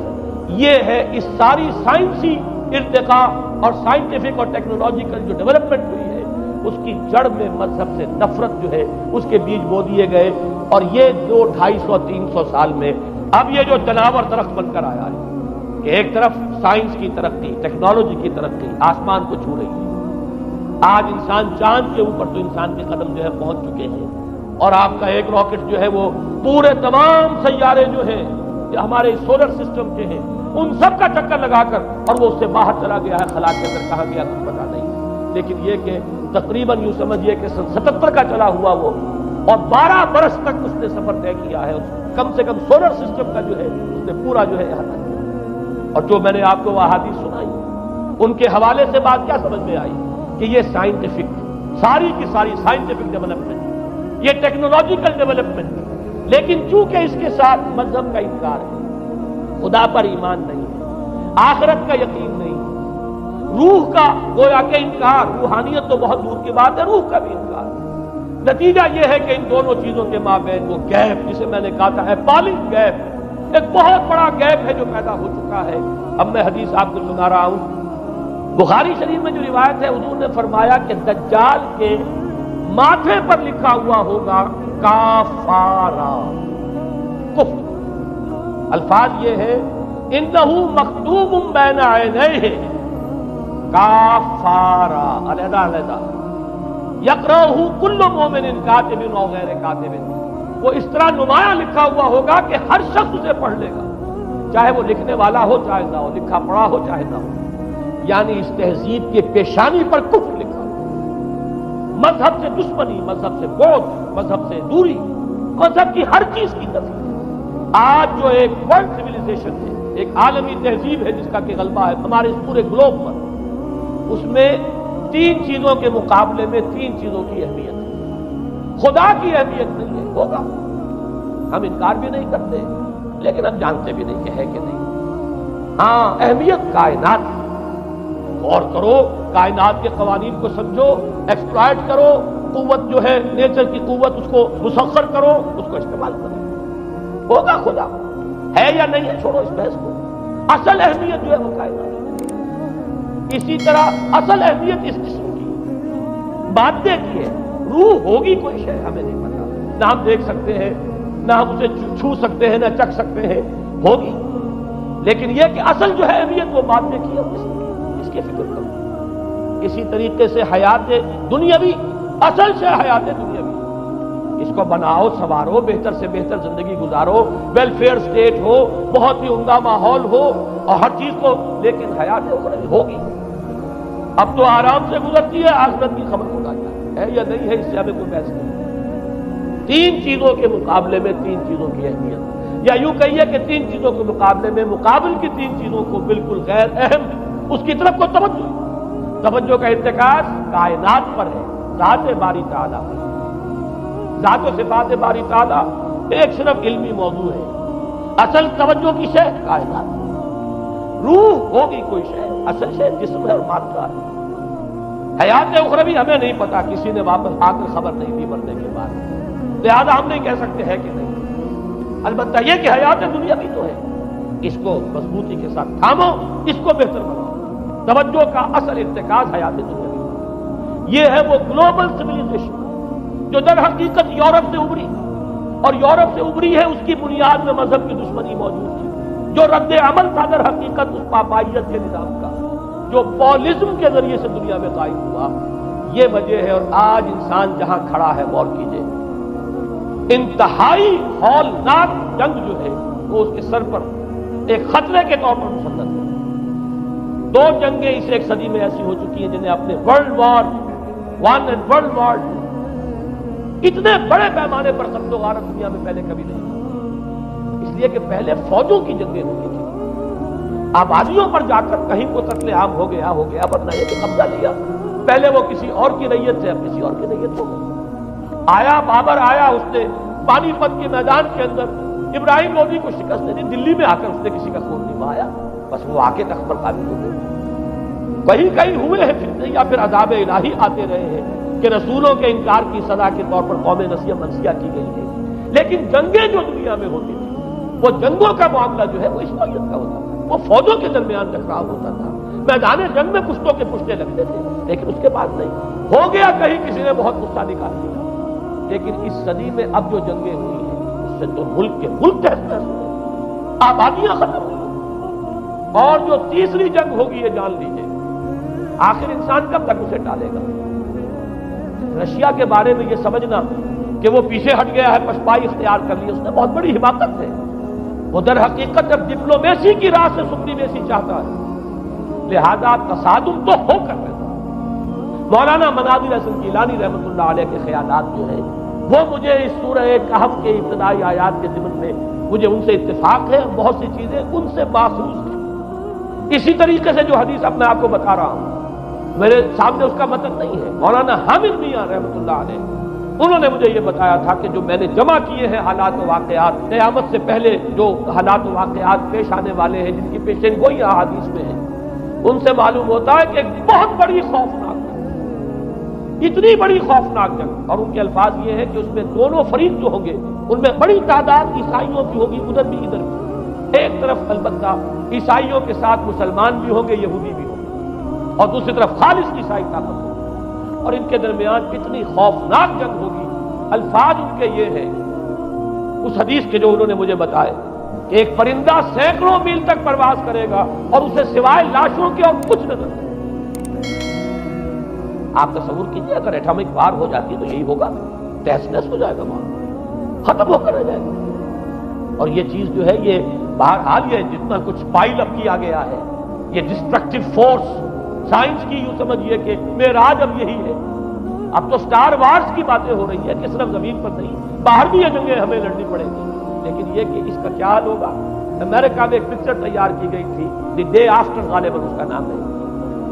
یہ ہے اس ساری سائنسی ارتقاء اور سائنٹیفک اور ٹیکنالوجیکل جو ڈیولپمنٹ ہوئی ہے، اس کی جڑ میں مذہب سے نفرت جو ہے اس کے بیج بو دیے گئے۔ اور یہ 200-250-300 سال میں اب یہ جو تناور درخت بن کر آیا ہے کہ ایک طرف سائنس کی ترقی، ٹیکنالوجی کی ترقی آسمان کو چھو رہی ہے، آج انسان چاند کے اوپر تو انسان کے قدم جو ہے پہنچ چکے ہیں، اور آپ کا ایک راکٹ جو ہے وہ پورے تمام سیارے جو ہیں جو ہمارے سولر سسٹم کے ہیں ان سب کا چکر لگا کر، اور وہ اس سے باہر چلا گیا ہے، خلا کے اندر کہاں گیا کچھ پتا نہیں۔ لیکن یہ کہ تقریباً یوں سمجھیے کہ 77 کا چلا ہوا وہ، اور 12 برس تک اس نے سفر طے کیا ہے، کم سے کم سولر سسٹم کا جو ہے اس نے پورا جو ہے احاطہ کیا۔ اور جو میں نے آپ کو وہ احادیث سنائی، ان کے حوالے سے بات کیا سمجھ میں آئی کہ یہ سائنٹیفک، ساری کی ساری سائنٹیفک ڈیولپمنٹ، یہ ٹیکنالوجیکل ڈیولپمنٹ، لیکن چونکہ اس کے ساتھ مذہب کا انکار ہے، خدا پر ایمان نہیں ہے، آخرت کا یقین نہیں ہے، روح کا گویا کہ انکار، روحانیت تو بہت دور کی بات ہے، روح کا بھی انکار۔ نتیجہ یہ ہے کہ ان دونوں چیزوں کے مابین وہ گیپ، جسے میں نے کہا تھا ایپالنگ گیپ، ایک بہت بڑا گیپ ہے جو پیدا ہو چکا ہے۔ اب میں حدیث آپ کو سنا رہا ہوں، بخاری شریف میں جو روایت ہے، حضور نے فرمایا کہ دجال کے ماتھے پر لکھا ہوا ہوگا کافارا، کفر۔ الفاظ یہ ہے انہ مکتوب بین عینیہ کافارا، علیحدہ علیحدہ، یقرأہ کل مومن کاتب و غیر کاتب، وہ اس طرح نمایاں لکھا ہوا ہوگا کہ ہر شخص اسے پڑھ لے گا، چاہے وہ لکھنے والا ہو چاہے نہ ہو، لکھا پڑھا ہو چاہے نہ ہو۔ یعنی اس تہذیب کے پیشانی پر کفر لکھا، مذہب سے دشمنی، مذہب سے بغض، مذہب سے دوری، مذہب کی ہر چیز کی نفی۔ آج جو ایک ورلڈ سویلائزیشن ہے، ایک عالمی تہذیب ہے جس کا کہ غلبہ ہے ہمارے اس پورے گلوب پر، اس میں 3 چیزوں کے مقابلے میں 3 چیزوں کی اہمیت ہے۔ خدا کی اہمیت نہیں ہے، ہوگا، ہم انکار بھی نہیں کرتے، لیکن ہم جانتے بھی نہیں کہ ہے کہ نہیں۔ ہاں، اہمیت کائنات کی، غور کرو، کائنات کے قوانین کو سمجھو، ایکسپلائٹ کرو، قوت جو ہے نیچر کی قوت اس کو مسخر کرو، اس کو استعمال کرو، ہوگا خدا ہے یا نہیں ہے، چھوڑو اس بحث کو۔ اصل اہمیت جو ہے وہ کائنات ہے۔ اسی طرح اصل اہمیت اس جسم کی مادے کی ہے، روح ہوگی کوئی شے ہمیں نہیں پتا، نہ ہم دیکھ سکتے ہیں، نہ ہم اسے چھو سکتے ہیں، نہ چکھ سکتے ہیں، ہوگی، لیکن یہ کہ اصل جو ہے اہمیت وہ مادے کی ہے، اس کی فکر کرو۔ اسی طریقے سے حیات دنیاوی، اصل سے حیات دنیاوی، اس کو بناؤ، سنوارو، بہتر سے بہتر زندگی گزارو، ویلفیئر سٹیٹ ہو، بہت ہی عمدہ ماحول ہو اور ہر چیز کو، لیکن حیات اخروی ہوگی۔ اب تو آرام سے گزرتی ہے، آخرت کی خبر خدا جانے ہے یا نہیں ہے، اس سے ہمیں کوئی بحث نہیں۔ تین چیزوں کے مقابلے میں تین چیزوں کی اہمیت، یا یوں کہیے کہ تین چیزوں کے مقابلے میں مقابل کی تین چیزوں کو بالکل غیر اہم، اس کی طرف کو توجہ کا ارتکاز کائنات پر ہے، ذات باری تعالیٰ پر، ذات و صفات باری تعالیٰ ایک صرف علمی موضوع ہے، اصل توجہ کی شے کائنات، روح ہوگی کوئی شے، اصل شے جسم ہے اور مادہ ہے۔ حیات اخروی ہمیں نہیں پتا، کسی نے واپس آ کر خبر نہیں دی مرنے کے بعد، لہذا ہم نہیں کہہ سکتے ہے کہ نہیں۔ البتہ یہ کہ حیات دنیا بھی تو ہے، اس کو مضبوطی کے ساتھ تھامو، اس کو بہتر بناؤ۔ توجہ کا اصل ارتکاز حیات دنیا بھی، یہ ہے وہ گلوبل سویلائزیشن جو در حقیقت یورپ سے ابری، اور یورپ سے ابری ہے، اس کی بنیاد میں مذہب کی دشمنی موجود تھی، جو رد عمل تھا در حقیقت اس پاپائیت کے نظام کا، جو پولزم کے ذریعے سے دنیا میں قائم ہوا۔ یہ وجہ ہے، اور آج انسان جہاں کھڑا ہے، غور کیجئے، انتہائی ہولناک جنگ جو ہے وہ اس کے سر پر ایک خطرے کے طور پر مسلط ہے۔ دو جنگیں اس ایک صدی میں ایسی ہو چکی ہیں جنہیں اپنے ورلڈ وار 1 اور ورلڈ وار 2 اتنے بڑے پیمانے پر قتل و غارت دنیا میں پہلے کبھی نہیں ہوئی، اس لیے کہ پہلے فوجوں کی جنگیں ہوتی تھیں، آبادیوں پر جا کر کہیں کو قتل عام ہو گیا، ورنہ یہ کہ قبضہ لیا، پہلے وہ کسی اور کی ریت سے اب کسی اور کی ریت ہو گئی۔ آیا بابر آیا، اس نے پانی پت کے میدان کے اندر ابراہیم لودھی کو شکست دے دی، دلی میں آ کر اس نے کسی کا خون نہیں بہایا، بس وہ آ کے تخت پر قابل ہو گئے۔ کہیں ہوئے ہیں فتنے یا پھر عذاب الہی آتے رہے ہیں کہ رسولوں کے انکار کی سزا کے طور پر قوم نسیہ منسیہ کی گئی ہے، لیکن جنگیں جو دنیا میں ہوتی تھیں، وہ جنگوں کا معاملہ جو ہے وہ اس وقت کا ہوتا تھا، وہ فوجوں کے درمیان ٹکراؤ ہوتا تھا، میدان جنگ میں پشتوں کے پشتے لگتے تھے، لیکن اس کے بعد نہیں ہو گیا، کہیں کسی نے بہت غصہ نکال دیا۔ لیکن اس صدی میں اب جو جنگیں ہوئی ہیں اس سے تو ملک کے ملک تحس نحس ہوئے، آبادیاں ختم ہوئی، اور جو تیسری جنگ ہوگی یہ جان لیجئے، آخر انسان کب تک اسے ٹالے گا؟ رشیا کے بارے میں یہ سمجھنا کہ وہ پیچھے ہٹ گیا ہے، پشپائی اختیار کر لی، اس نے بہت بڑی حماقت ہے، وہ در حقیقت اب ڈپلومیسی کی راہ سے سپریمیسی چاہتا ہے، لہذا تصادم تو ہو کر رہتا۔ مولانا مناظر حسن گیلانی رحمۃ اللہ علیہ کے خیالات جو ہیں وہ مجھے اس سورہ کہف کے ابتدائی آیات کے ضمن میں مجھے ان سے اتفاق ہے، بہت سی چیزیں ان سے ماخوذ ہیں۔ اسی طریقے سے جو حدیث اب میں آپ کو بتا رہا ہوں، میرے سامنے اس کا متن نہیں ہے، مولانا حامد میاں رحمۃ اللہ علیہ انہوں نے مجھے یہ بتایا تھا کہ جو میں نے جمع کیے ہیں حالات و واقعات، قیامت سے پہلے جو حالات و واقعات پیش آنے والے ہیں، جن کی پیشین گوئی احادیث میں ہیں، ان سے معلوم ہوتا ہے کہ ایک بہت بڑی خوفناک جنگ، اتنی بڑی خوفناک جنگ، اور ان کے الفاظ یہ ہے کہ اس میں دونوں فریق جو ہوں گے ان میں بڑی تعداد عیسائیوں کی ہوگی، ادھر بھی ادھر بھی، ایک طرف البتہ عیسائیوں کے ساتھ مسلمان بھی ہوں گے، یہودی بھی ہوں گے، اور دوسری طرف خالص عیسائی طاقت ہوگی، اور ان کے درمیان اتنی خوفناک جنگ ہوگی۔ الفاظ ان کے یہ ہیں اس حدیث کے جو انہوں نے مجھے بتائے کہ ایک پرندہ سینکڑوں میل تک پرواز کرے گا اور اسے سوائے لاشوں کے اور کچھ نظر نہیں۔ آپ تصور کیجئے اگر ایٹمک وار ہو جاتی تو یہی ہوگا، تہس نہس ہو جائے گا، وہاں ختم ہو کر رہ جائے گا۔ اور یہ چیز جو ہے یہ بہرحال یہ جتنا کچھ پائل اپ کیا گیا ہے، یہ ڈسٹرکٹیو فورس سائنس کی یوں سمجھیے کہ معراج اب یہی ہے۔ اب تو سٹار وارز کی باتیں ہو رہی ہے کہ صرف زمین پر نہیں، باہر بھی یہ جنگیں ہمیں لڑنی پڑیں گی، لیکن یہ کہ اس کا کیا حال ہوگا۔ امریکہ میں ایک پکچر تیار کی گئی تھی، دی ڈے آفٹر غالباً اس کا نام ہے،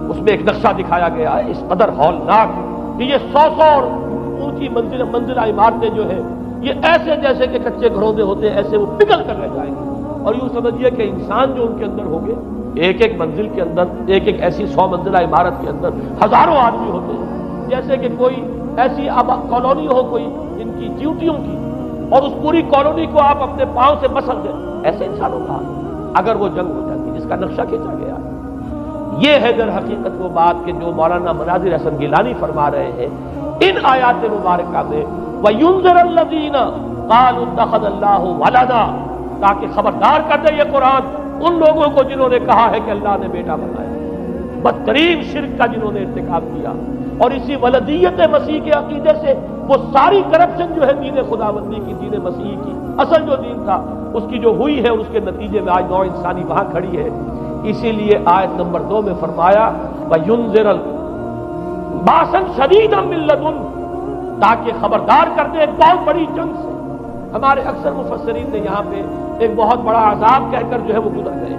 اس میں ایک نقشہ دکھایا گیا ہے اس قدر ہولناک کہ یہ 100 اور اونچی منزلہ عمارتیں جو ہیں یہ ایسے جیسے کہ کچے گھروں میں ہوتے ہیں، ایسے وہ پگھل کر رہ جائیں گے، اور یوں سمجھیے کہ انسان جو ان کے اندر ہوں گے ایک ایک منزل کے اندر ایک ایک ایسی 100 منزلہ عمارت کے اندر ہزاروں آدمی ہوتے ہیں، جیسے کہ کوئی ایسی کالونی ہو کوئی ان کی چیوٹیوں کی، اور اس پوری کالونی کو آپ اپنے پاؤں سے مسل دیں، ایسے انسانوں کا اگر وہ جنگ ہو جاتی جس کا نقشہ کھینچا گیا۔ یہ ہے در حقیقت وہ بات کہ جو مولانا مناظر حسن گیلانی فرما رہے ہیں ان آیات مبارکہ میں، وَيُنذِرَ الَّذِينَ قَالُوا اتَّخَذَ اللَّهُ وَلَدًا، تاکہ خبردار کر دے یہ قرآن ان لوگوں کو جنہوں نے کہا ہے کہ اللہ نے بیٹا بنایا، بدترین شرک کا جنہوں نے ارتکاب کیا، اور اسی ولدیت مسیح کے عقیدے سے وہ ساری کرپشن جو ہے دین خداوندی کی، دین مسیح کی اصل جو دین تھا اس کی جو ہوئی ہے، اور اس کے نتیجے میں آج نوع انسانی وہاں کھڑی ہے۔ اسی لیے آیت نمبر 2 میں فرمایا وَيُنذِرَ بَأْسًا شَدِيدًا مِّن لَّدُنْهُ، تاکہ خبردار کر دے ایک بہت بڑی جنگ سے۔ ہمارے اکثر مفسرین نے یہاں پہ ایک بہت بڑا عذاب کہہ کر جو ہے وہ گزر گئے،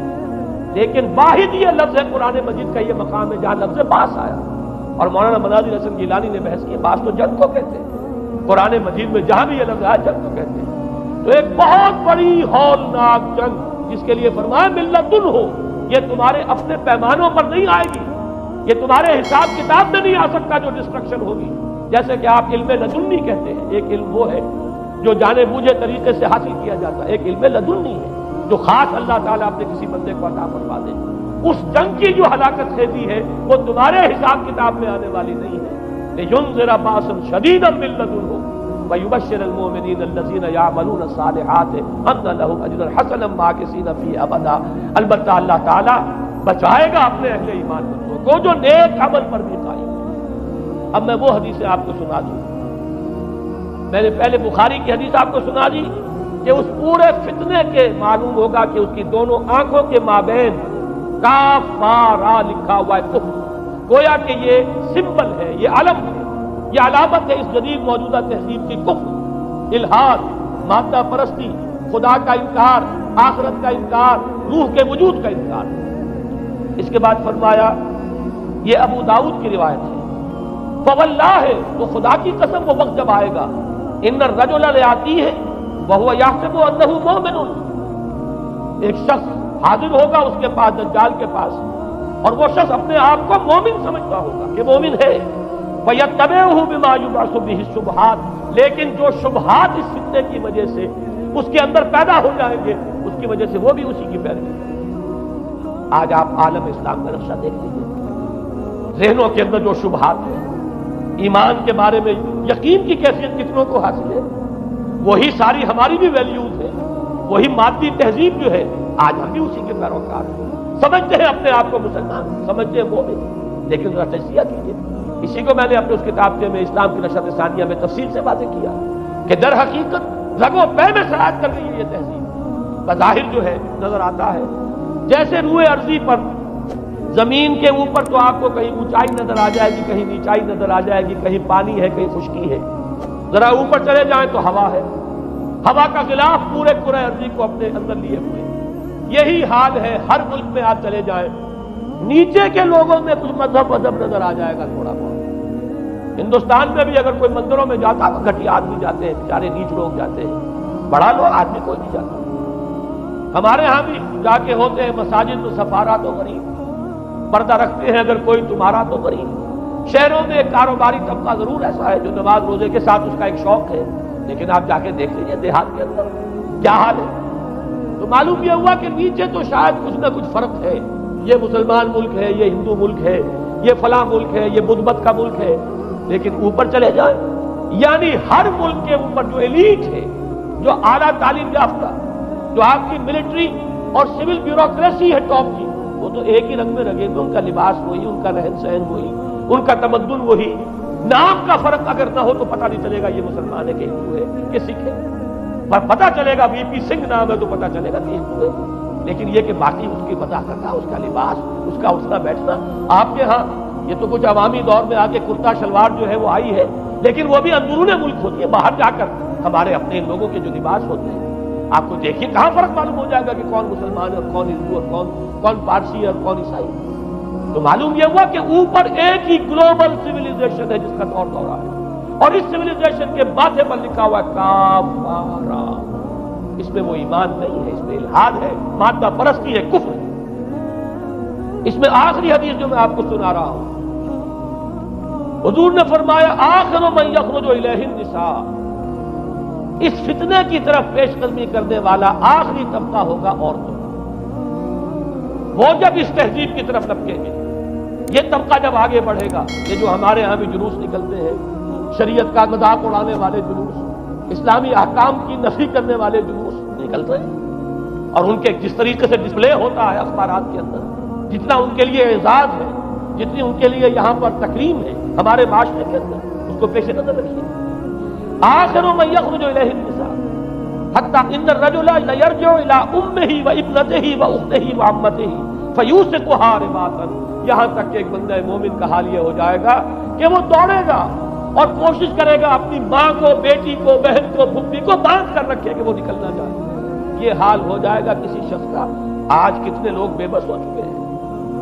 لیکن واحد یہ لفظ ہے قرآن مجید کا یہ مقام ہے جہاں لفظ باس آیا، اور مولانا مناظر حسن گیلانی نے بحث کی باس تو جنگ کو کہتے ہیں، قرآن مجید میں جہاں بھی یہ لفظ آیا جنگ کو کہتے ہیں۔ تو ایک بہت بڑی ہولناک جنگ جس کے لیے فرمایا ملتن ہو، یہ تمہارے اپنے پیمانوں پر نہیں آئے گی، یہ تمہارے حساب کتاب میں نہیں آ سکتا جو ڈسٹرکشن ہوگی۔ جیسے کہ آپ علم لدنی کہتے ہیں، ایک علم وہ ہے جو جانے بوجھے طریقے سے حاصل کیا جاتا ہے، ایک علم لدنی ہے جو خاص اللہ تعالیٰ اپنے کسی بندے کو عطا فرما دے۔ اس جنگ کی جو ہلاکت خیزی ہے وہ تمہارے حساب کتاب میں آنے والی نہیں ہے۔ لِيُنذِرَ بَأْسًا شَدِيدًا مِّن لَّدُنْهُ وَيُبَشِّرَ الْمُؤْمِنِينَ الَّذِينَ يَعْمَلُونَ الصَّالِحَاتِ أَنَّ لَهُمْ أَجْرًا حَسَنًا مَّاكِثِينَ فِيهِ أَبَدًا۔ البتہ اللہ تعالیٰ بچائے گا اپنے اہل ایمان بندوں کو جو نیک عمل پر بھی قائم ہے۔ اب میں وہ حدیث آپ کو سنا دوں، میں نے پہلے بخاری کی حدیث آپ کو سنا دی کہ اس پورے فتنے کے معلوم ہوگا کہ اس کی دونوں آنکھوں کے مابین کافارا لکھا ہوا ہے کفر، گویا کہ یہ سمبل ہے، یہ علم ہے، یہ علامت ہے اس جدید موجودہ تہذیب کی کفر، الحاد، مادہ پرستی، خدا کا انکار، آخرت کا انکار، روح کے وجود کا انکار۔ اس کے بعد فرمایا یہ ابو داؤد کی روایت ہے، فواللہ ہے تو خدا کی قسم وہ وقت جب آئے گا، ان الرجل لآتیہ وہو یحسب انہ مومن، ایک شخص حاضر ہوگا اس کے پاس، دجال کے پاس، اور وہ شخص اپنے آپ کو مومن سمجھتا ہوگا کہ مومن ہے، وَيَتَّبِعُهُ بِمَا يُبْعَثُ بِهِ الشُّبْهَاتِ، لیکن جو شبہات اس فتنے کی وجہ سے اس کے اندر پیدا ہو جائیں گے اس کی وجہ سے وہ بھی اسی کی پیروی کریں گے۔ آج آپ عالم اسلام کا نقشہ دیکھ لیجیے، ذہنوں کے اندر جو شبہات ہیں، ایمان کے بارے میں یقین کی کیفیت کتنوں کو حاصل ہے، وہی ساری ہماری بھی ویلیوز ہے، وہی مادی تہذیب جو ہے، آج ہم بھی اسی کے پیروکار ہیں، سمجھتے ہیں اپنے آپ کو مسلمان، سمجھتے ہیں مومن، لیکن ذرا تجزیہ کیجیے۔ اسی کو میں نے اپنے اس کتاب کے میں اسلام کی نشرت ثانیہ میں تفصیل سے واضح کیا کہ در حقیقت رگ و پے میں سرایت کر رہی ہے یہ تہذیب، بظاہر جو ہے نظر آتا ہے جیسے روئے ارضی پر، زمین کے اوپر تو آپ کو کہیں اونچائی نظر آ جائے گی، کہیں نیچائی نظر آ جائے گی، کہیں پانی ہے، کہیں خشکی ہے، ذرا اوپر چلے جائیں تو ہوا ہے، ہوا کا غلاف پورے کرۂ ارضی کو اپنے اندر لیے ہوئے۔ یہی حال ہے ہر ملک میں آپ چلے جائیں، نیچے کے لوگوں میں کچھ مذہب نظر آ جائے گا تھوڑا بہت۔ ہندوستان میں بھی اگر کوئی مندروں میں جاتا تو گھٹیا آدمی جاتے ہیں، بیچارے نیچ لوگ جاتے ہیں، بڑا لوگ آدمی کوئی نہیں جاتا۔ ہمارے ہاں بھی جا کے ہوتے ہیں مساجد تو سفارا تو غریب، پردہ رکھتے ہیں اگر کوئی تمہارا تو غریب۔ شہروں میں ایک کاروباری طبقہ ضرور ایسا ہے جو نماز روزے کے ساتھ اس کا ایک شوق ہے، لیکن آپ جا کے دیکھ لیجیے دیہات کے اندر کیا حال ہے۔ تو معلوم یہ ہوا کہ نیچے تو شاید کچھ نہ کچھ فرق ہے، یہ مسلمان ملک ہے، یہ ہندو ملک ہے، یہ فلاں ملک ہے، یہ بدھ مت کا ملک ہے، لیکن اوپر چلے جائیں یعنی ہر ملک کے اوپر جو ایلیٹ ہے، جو اعلیٰ تعلیم یافتہ، جو آپ کی ملٹری اور سول بیوروکریسی ہے ٹاپ کی، وہ تو ایک ہی رنگ میں رنگے ہوئے، ان کا لباس وہی، ان کا رہن سہن وہی، ان کا تمدن وہی، نام کا فرق اگر نہ ہو تو پتہ نہیں چلے گا یہ مسلمان ہے کہ ہندو ہے کہ سکھ ہے، پر پتہ چلے گا وی پی سنگھ نام ہے تو پتہ چلے گا کہ ہندو ہے، لیکن یہ کہ باقی اس کی وضاحت کرنا، اس کا لباس، اس کا اٹھنا بیٹھنا، آپ کے ہاں یہ تو کچھ عوامی دور میں آگے کرتا شلوار جو ہے وہ آئی ہے، لیکن وہ بھی اندرون ملک ہوتی ہے، باہر جا کر ہمارے اپنے لوگوں کے جو لباس ہوتے ہیں آپ کو دیکھیے کہاں فرق معلوم ہو جائے گا کہ کون مسلمان ہے اور کون ہندو اور کون پارسی ہے اور کون عیسائی۔ تو معلوم یہ ہوا کہ اوپر ایک ہی گلوبل سویلائزیشن ہے جس کا دور دورہ ہے، اور اس سویلائزیشن کے ماتھے پر لکھا ہوا کافارا، اس میں وہ ایمان نہیں ہے، اس میں الحاد ہے، مادہ پرستی ہے، کفر ہے۔ اس میں آخری حدیث جو میں آپ کو سنا رہا ہوں، حضور نے فرمایا آخر من یخرج الیہ النساء، اس فتنے کی طرف پیش قدمی کرنے والا آخری طبقہ ہوگا عورتوں کا۔ وہ جب اس تہذیب کی طرف لپکیں گے، یہ طبقہ جب آگے بڑھے گا، یہ جو ہمارے ہاں بھی جلوس نکلتے ہیں، شریعت کا مذاق اڑانے والے جلوس، اسلامی احکام کی نفی کرنے والے جلوس نکلتے ہیں، اور ان کے جس طریقے سے ڈسپلے ہوتا ہے اخبارات کے اندر، جتنا ان کے لیے اعزاز ہے، جتنی ان کے لیے یہاں پر تکریم ہے ہمارے معاشرے کے اندر، اس کو پیش نظر رکھیے۔ آخر من یخرج الیہ النساء حتی ان الرجل لیرجع الی امہ و ابنتہ و اختہ و عمتہ فیوثقھا رباطا، یہاں تک کہ ایک بندہ مومن کا حال یہ ہو جائے گا کہ وہ دوڑے گا اور کوشش کرے گا اپنی ماں کو، بیٹی کو، بہن کو، پھپھی کو باندھ کر رکھے کہ وہ نکل نہ جائے۔ یہ حال ہو جائے گا کسی شخص کا۔ آج کتنے لوگ بے بس ہو چکے ہیں،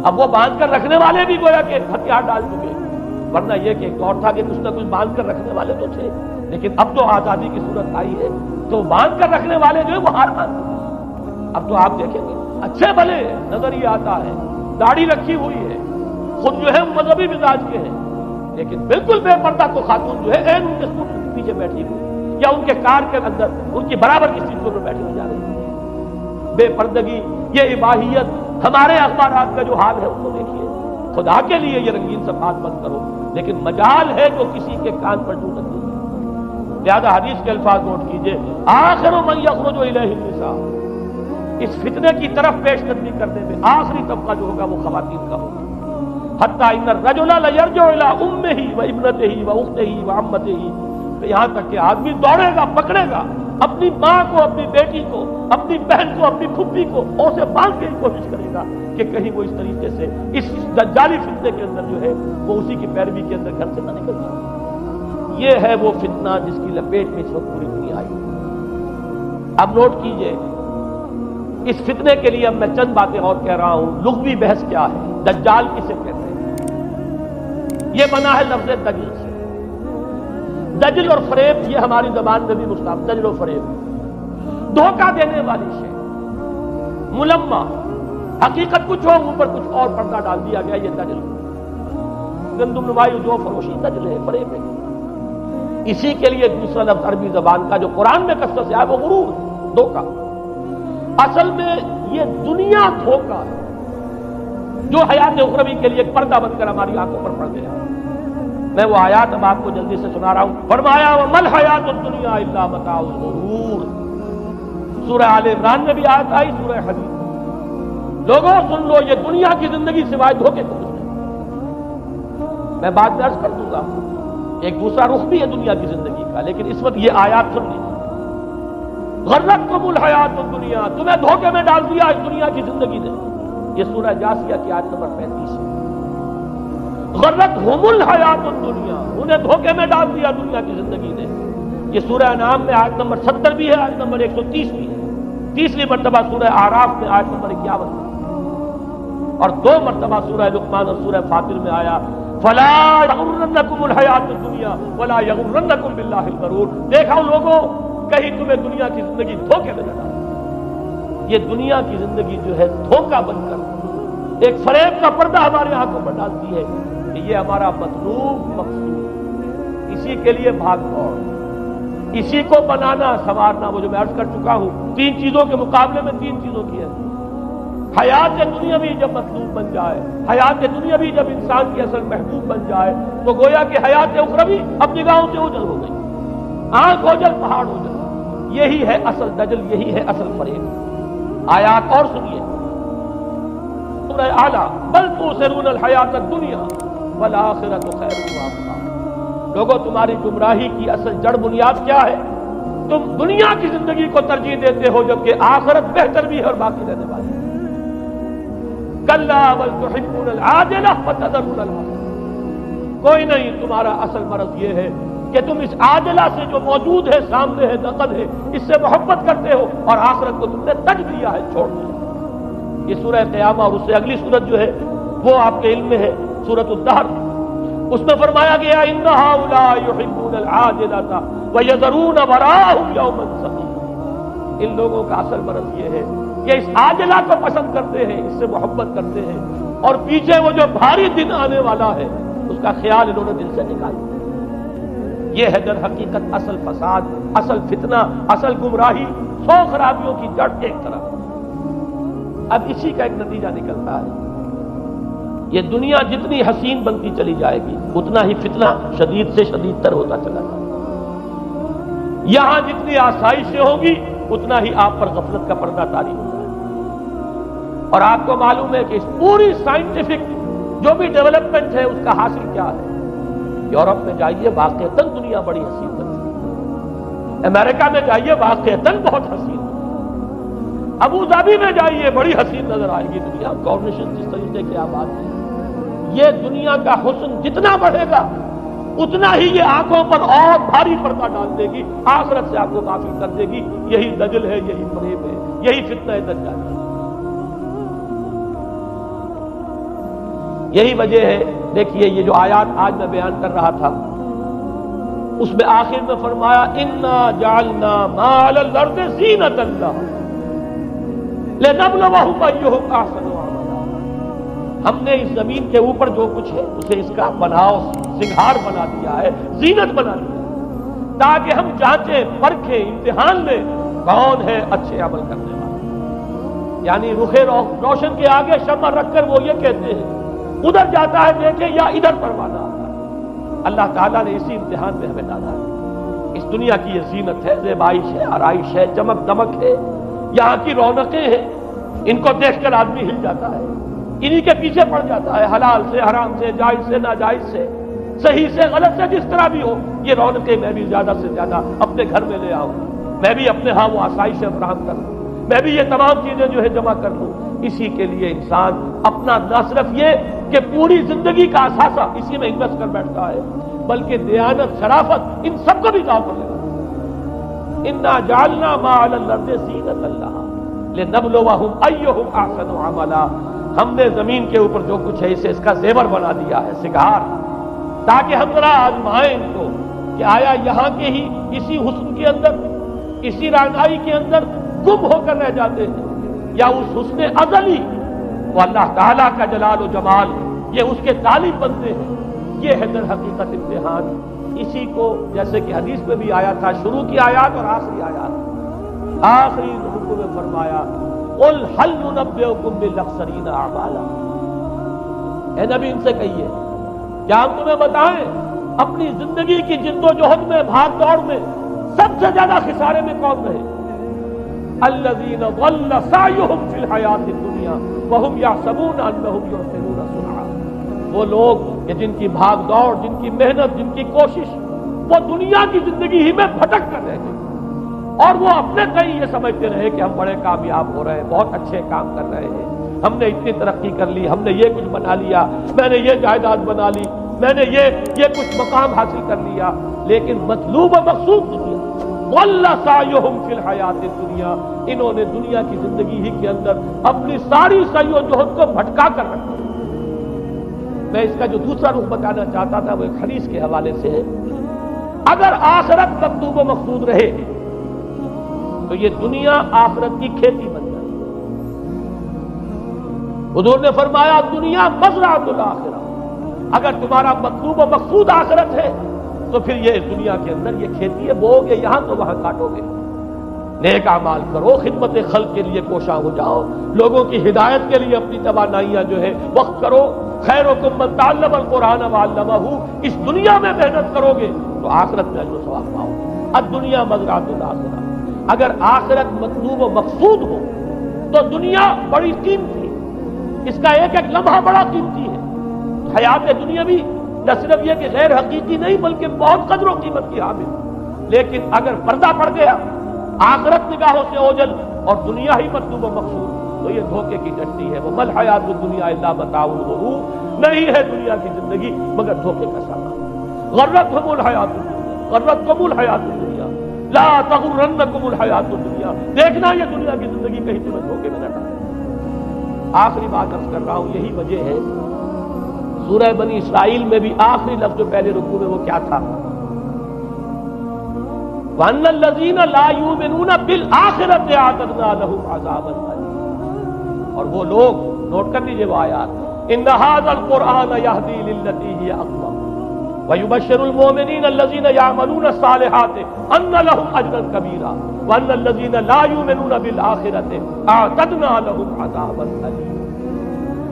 اب وہ باندھ کر رکھنے والے بھی گویا کہ ہتھیار ڈال چکے ہیں، ورنہ یہ کہ ایک دور تھا کہ کچھ نہ کچھ باندھ کر رکھنے والے تو تھے، لیکن اب تو آزادی کی صورت آئی ہے تو باندھ کر رکھنے والے جو ہے وہ ہار مان چکے ہیں۔ اب تو آپ دیکھیں گے اچھے بھلے نظر یہ آتا ہے، داڑھی رکھی ہوئی ہے، خود جو ہے مذہبی مزاج کے ہیں، لیکن بالکل بے پردہ تو خاتون جو ہے ان کے اسکوٹر کے پیچھے بیٹھی ہوئی یا ان کے کار کے اندر ان کی برابر کی سیٹ پر بیٹھی ہوئی جا رہی ہے۔ بے پردگی، یہ اباحیت، ہمارے اخبارات کا جو حال ہے اس کو دیکھیے۔ خدا کے لیے یہ رنگین صفحات بند کرو، لیکن مجال ہے جو کسی کے کان پر جو لگتی ہے۔ لہذا حدیث کے الفاظ نوٹ کیجئے، آخر من یخرج الیہ النساء، اس فتنے کی طرف پیش قدمی کرنے میں آخری طبقہ جو ہوگا وہ خواتین کا ہوگا۔ حتی ان الرجل لیرجع الی امہ و ابنتہ و اختہ و عمتہ، یہاں تک کہ آدمی دوڑے گا، پکڑے گا اپنی ماں کو، اپنی بیٹی کو، اپنی بہن کو، اپنی پھپھی کو، اور اسے باندھ کے کوشش کرے گا کہ کہیں وہ اس طریقے سے اس دجالی فتنے کے اندر جو ہے وہ اسی کی پیروی کے اندر گھر سے نہ نکل جائے۔ یہ ہے وہ فتنہ جس کی لپیٹ میں اس وقت پوری دنیا آئی۔ اب نوٹ کیجئے، اس فتنے کے لیے اب میں چند باتیں اور کہہ رہا ہوں۔ لغوی بحث کیا ہے؟ دجال کسے کہتے ہیں؟ یہ بنا ہے لفظ دجل سے۔ دجل اور فریب یہ ہماری زبان میں بھی مستعمل، دجل و فریب، دھوکہ دینے والی شے، ملمہ، حقیقت کچھ ہو اوپر کچھ اور پردہ ڈال دیا گیا، یہ دجل، گندم نمائی جو فروشی دجل ہے، فریب ہے۔ اسی کے لیے دوسرا لفظ عربی زبان کا جو قرآن میں کثرت سے آیا وہ غرور ہے، دھوکہ۔ اصل میں یہ دنیا دھوکہ ہے جو حیات اخروی کے لیے ایک پردہ بن کر ہماری آنکھوں پر پڑ گیا۔ میں وہ آیات اب آپ کو جلدی سے سنا رہا ہوں۔ فرمایا وَمَا الْحَيَاةُ الدُّنْيَا إِلَّا مَتَاعُ الْغُرُورِ، سورہ آل عمران میں بھی آیت آئی، سورہ حدید میں۔ لوگوں سن لو، یہ دنیا کی زندگی سوائے دھوکے کو کچھ نہیں۔ میں بات درج کر دوں گا، ایک دوسرا رخ بھی ہے دنیا کی زندگی کا، لیکن اس وقت یہ آیات سن لیجیے۔ غرتکم الحیات الدنیا، تمہیں دھوکے میں ڈال دیا اس دنیا کی زندگی نے۔ یہ سورہ جاثیہ کی آیت نمبر 35 ہے۔ غرتہم الحیات الدنیا، انہیں دھوکے میں ڈال دیا دنیا کی زندگی نے۔ یہ سورہ انعام میں آیت نمبر 70 بھی ہے، آیت نمبر 130 بھی ہے، تیسری مرتبہ سورہ اعراف میں آیت نمبر 51 میں، اور 2 مرتبہ سورہ لقمان اور سورہ فاطر میں آیا فلا یغرنکم الحیات الدنیا ولا یغرنکم باللہ الغرور۔ دیکھا لوگوں، کہیں تمہیں دنیا کی زندگی دھوکے میں نہ ڈالے۔ یہ دنیا کی زندگی جو ہے دھوکہ بن کر ایک فریب کا پردہ ہمارے آنکھوں پر ڈالتی ہے کہ یہ ہمارا مطلوب مقصود، اسی کے لیے بھاگ دوڑ، اسی کو بنانا سنوارنا۔ وہ جو میں عرض کر چکا ہوں، 3 چیزوں کے مقابلے میں 3 چیزوں کی ہے۔ حیات دنیا بھی جب مطلوب بن جائے، حیات دنیا بھی جب انسان کی اصل محبوب بن جائے، تو گویا کہ حیات اخروی اب نگاہوں سے اوجھل ہو گئی، آنکھ اوجھل پہاڑ اوجھل۔ یہی ہے اصل دجل، یہی ہے اصل فریب۔ آیات اور سنیے، سورہ اعلیٰ، بل تؤثرون الحیات الدنیا والآخرۃ خیر وابقیٰ۔ لوگوں، تمہاری گمراہی کی اصل جڑ بنیاد کیا ہے؟ تم دنیا کی زندگی کو ترجیح دیتے ہو، جبکہ آخرت بہتر بھی ہے اور باقی رہنے والی ہے۔ کلا بل تحبون العاجلہ وتذرون الآخرۃ۔ کوئی نہیں، تمہارا اصل مرض یہ ہے کہ تم اس عاجلہ سے جو موجود ہے، سامنے ہے، نقد ہے، اس سے محبت کرتے ہو، اور آخرت کو تم نے تج دیا ہے، چھوڑ دیا۔ یہ سورہ قیامہ اور اس سے اگلی سورت جو ہے وہ آپ کے علم میں ہے، سورۃ الدہر۔ اس میں فرمایا گیا ان هؤلاء يحبون العاجلة ويذرون وراءهم يوما ثقيلا۔ ان لوگوں کا اصل مرض یہ ہے کہ اس عاجلہ کو پسند کرتے ہیں، اس سے محبت کرتے ہیں، اور پیچھے وہ جو بھاری دن آنے والا ہے اس کا خیال انہوں نے دل سے نکال دیا۔ یہ ہے در حقیقت اصل فساد، اصل فتنہ، اصل گمراہی، 100 خرابیوں کی جڑ ایک طرف۔ اب اسی کا ایک نتیجہ نکلتا ہے، یہ دنیا جتنی حسین بنتی چلی جائے گی اتنا ہی فتنہ شدید سے شدید تر ہوتا چلا جائے گا۔ یہاں جتنی آسائشیں ہوں گی اتنا ہی آپ پر غفلت کا پردہ طاری ہو جائے گا۔ اور آپ کو معلوم ہے کہ اس پوری سائنٹیفک جو بھی ڈیولپمنٹ ہے اس کا حاصل کیا ہے؟ یورپ میں جائیے واقعتاً دنیا بڑی حسین بنتی ہے، امریکہ میں جائیے واقعتاً بہت حسین بنتی ہے، ابو ظبی میں جائیے بڑی حسین نظر آئے گی دنیا، کارنیشن جس طریقے کی آباد ہے۔ یہ دنیا کا حسن جتنا بڑھے گا اتنا ہی یہ آنکھوں پر اور بھاری پردہ ڈال دے گی، آخرت سے آپ کو غافل کر دے گی۔ یہی دجل ہے، یہی فریب ہے، یہی فتنہ دجال ہے۔ یہی وجہ ہے، دیکھیے یہ جو آیات آج میں بیان کر رہا تھا اس میں آخر میں فرمایا انا جعلنا ما علی الارض زینۃ لها لنبلوہم ایہم احسن عملا۔ ہم نے اس زمین کے اوپر جو کچھ ہے اسے اس کا بناؤ سنگھار بنا دیا ہے، زینت بنا دیا ہے، تاکہ ہم جانچیں پرکھیں امتحان لیں کون ہے اچھے عمل کرنے والا۔ یعنی رخ روشن کے آگے شمع رکھ کر وہ یہ کہتے ہیں ادھر جاتا ہے دیکھیں یا ادھر پروانہ آتا ہے۔ اللہ تعالیٰ نے اسی امتحان میں ہمیں ڈالا ہے۔ اس دنیا کی یہ زینت ہے، زیبائش ہے، آرائش ہے، چمک دمک ہے، یہاں کی رونقیں ہیں، ان کو دیکھ کر آدمی ہل جاتا ہے، انہی کے پیچھے پڑ جاتا ہے، حلال سے حرام سے، جائز سے ناجائز سے، صحیح سے غلط سے، جس طرح بھی ہو یہ رونقیں میں بھی زیادہ سے زیادہ اپنے گھر میں لے آؤں، میں بھی اپنے ہاں وہ آسائشیں فراہم کر لوں، میں بھی یہ تمام چیزیں جو ہے جمع کر لوں۔ اسی کے لیے انسان اپنا نہ صرف یہ کہ پوری زندگی کا اثاثہ اسی میں انویسٹ کر بیٹھتا ہے بلکہ دیانت، شرافت، ان سب کو بھی داؤ پر لگا۔ انا جعلنا ما علی الارض زینۃ لها لنبلوہم ایہم احسن عملا۔ ہم نے زمین کے اوپر جو کچھ ہے اسے اس کا زیور بنا دیا ہے، سنگھار، تاکہ ہم ذرا آزمائیں ان کو کہ آیا یہاں کے ہی اسی حسن کے اندر، اسی رعنائی کے اندر گم ہو کر رہ جاتے ہیں، یا اس حسن ازلی وہ اللہ تعالیٰ کا جلال و جمال یہ اس کے طالب بنتے ہیں۔ یہ ہے در حقیقت امتحان۔ اسی کو جیسے کہ حدیث میں بھی آیا تھا، شروع کی آیات اور آخری آیات، آخری حکم میں فرمایا قل هل ننبئکم بالاخسرین اعمالا۔ اے نبی ان سے کہیے کیا ہم تمہیں بتائیں اپنی زندگی کی جد و جہد میں، بھاگ دوڑ میں سب سے زیادہ خسارے میں کون رہے؟ الذین ضل سعیہم فی الحیاۃ الدنیا وہم یحسبون انہم یحسنون صنعا۔ وہ لوگ کہ جن کی بھاگ دوڑ، جن کی محنت، جن کی کوشش وہ دنیا کی زندگی ہی میں بھٹک کر رہ گئی، اور وہ اپنے کہیں یہ سمجھتے رہے کہ ہم بڑے کامیاب ہو رہے ہیں، بہت اچھے کام کر رہے ہیں، ہم نے اتنی ترقی کر لی، ہم نے یہ کچھ بنا لیا، میں نے یہ جائیداد بنا لی، میں نے یہ کچھ مقام حاصل کر لیا، لیکن مطلوب و مقصود دنیا۔ ضل سعیہم فی الحیاۃ الدنیا، انہوں نے دنیا کی زندگی ہی کے اندر اپنی ساری سعی و جہد کو بھٹکا کر رکھا۔ میں اس کا جو دوسرا رخ بتانا چاہتا تھا وہ ایک حدیث کے حوالے سے ہے۔ اگر آخرت مطلوب و مقصود رہے تو یہ دنیا آخرت کی کھیتی بن جائے۔ حضور نے فرمایا دنیا مزرعۃ الآخرہ، اگر تمہارا مطلوب و مقصود آخرت ہے تو پھر یہ دنیا کے اندر یہ کھیتی ہے، بو گے یہاں تو وہاں کاٹو گے۔ نیک اعمال کرو، خدمت خلق کے لیے کوشاں ہو جاؤ، لوگوں کی ہدایت کے لیے اپنی توانائیاں جو ہے وقت کرو۔ خیرکم من تعلم القرآن وعلمہ، اس دنیا میں محنت کرو گے تو آخرت میں اجر و ثواب پاؤ گے۔ الدنیا مزرعۃ الآخرہ، اگر آخرت مطلوب و مقصود ہو تو دنیا بڑی قیمتی ہے، اس کا ایک ایک لمحہ بڑا قیمتی ہے۔ حیات دنیا بھی نہ صرف یہ کہ غیر حقیقی نہیں بلکہ بہت قدر و قیمت کی حامل، لیکن اگر پردہ پڑ گیا آخرت نگاہوں سے اوجھل اور دنیا ہی مطلوب و مقصود تو یہ دھوکے کی ڈنڈی ہے۔ وہ مل حیات الدنیا الا متاع الغرور، نہیں ہے دنیا کی زندگی مگر دھوکے کا سامان۔ غرتہم الحیات الدنیا، غرتکم الحیات الدنیا، لا تغرنکم الحیات الدنیا، دیکھنا یہ دنیا کی زندگی کہیں تمہیں دھوکے میں نہ ڈالے۔ آخری بات عرض کر رہا ہوں، یہی وجہ ہے سورہ بنی اسرائیل میں بھی آخری لفظ جو پہلے رکوع میں وہ کیا تھا؟ وَأَنَّ الَّذِينَ لَا يُؤْمِنُونَ بِالْآخِرَةِ أَعْتَدْنَا لَهُمْ عَذَابًا أَلِيمًا. اور وہ لوگ، نوٹ کر لیجیے وہ آیات، إِنَّ هَذَا الْقُرْآنَ يَهْدِي لِلَّتِي هِيَ أَقْوَمُ وَيُبَشِّرُ الْمُؤْمِنِينَ الَّذِينَ يَعْمَلُونَ الصَّالِحَاتِ أَنَّ لَهُمْ أَجْرًا كَبِيرًا وَأَنَّ الَّذِينَ لَا يُؤْمِنُونَ بِالْآخِرَةِ أَعْتَدْنَا لَهُمْ عَذَابًا أَلِيمًا.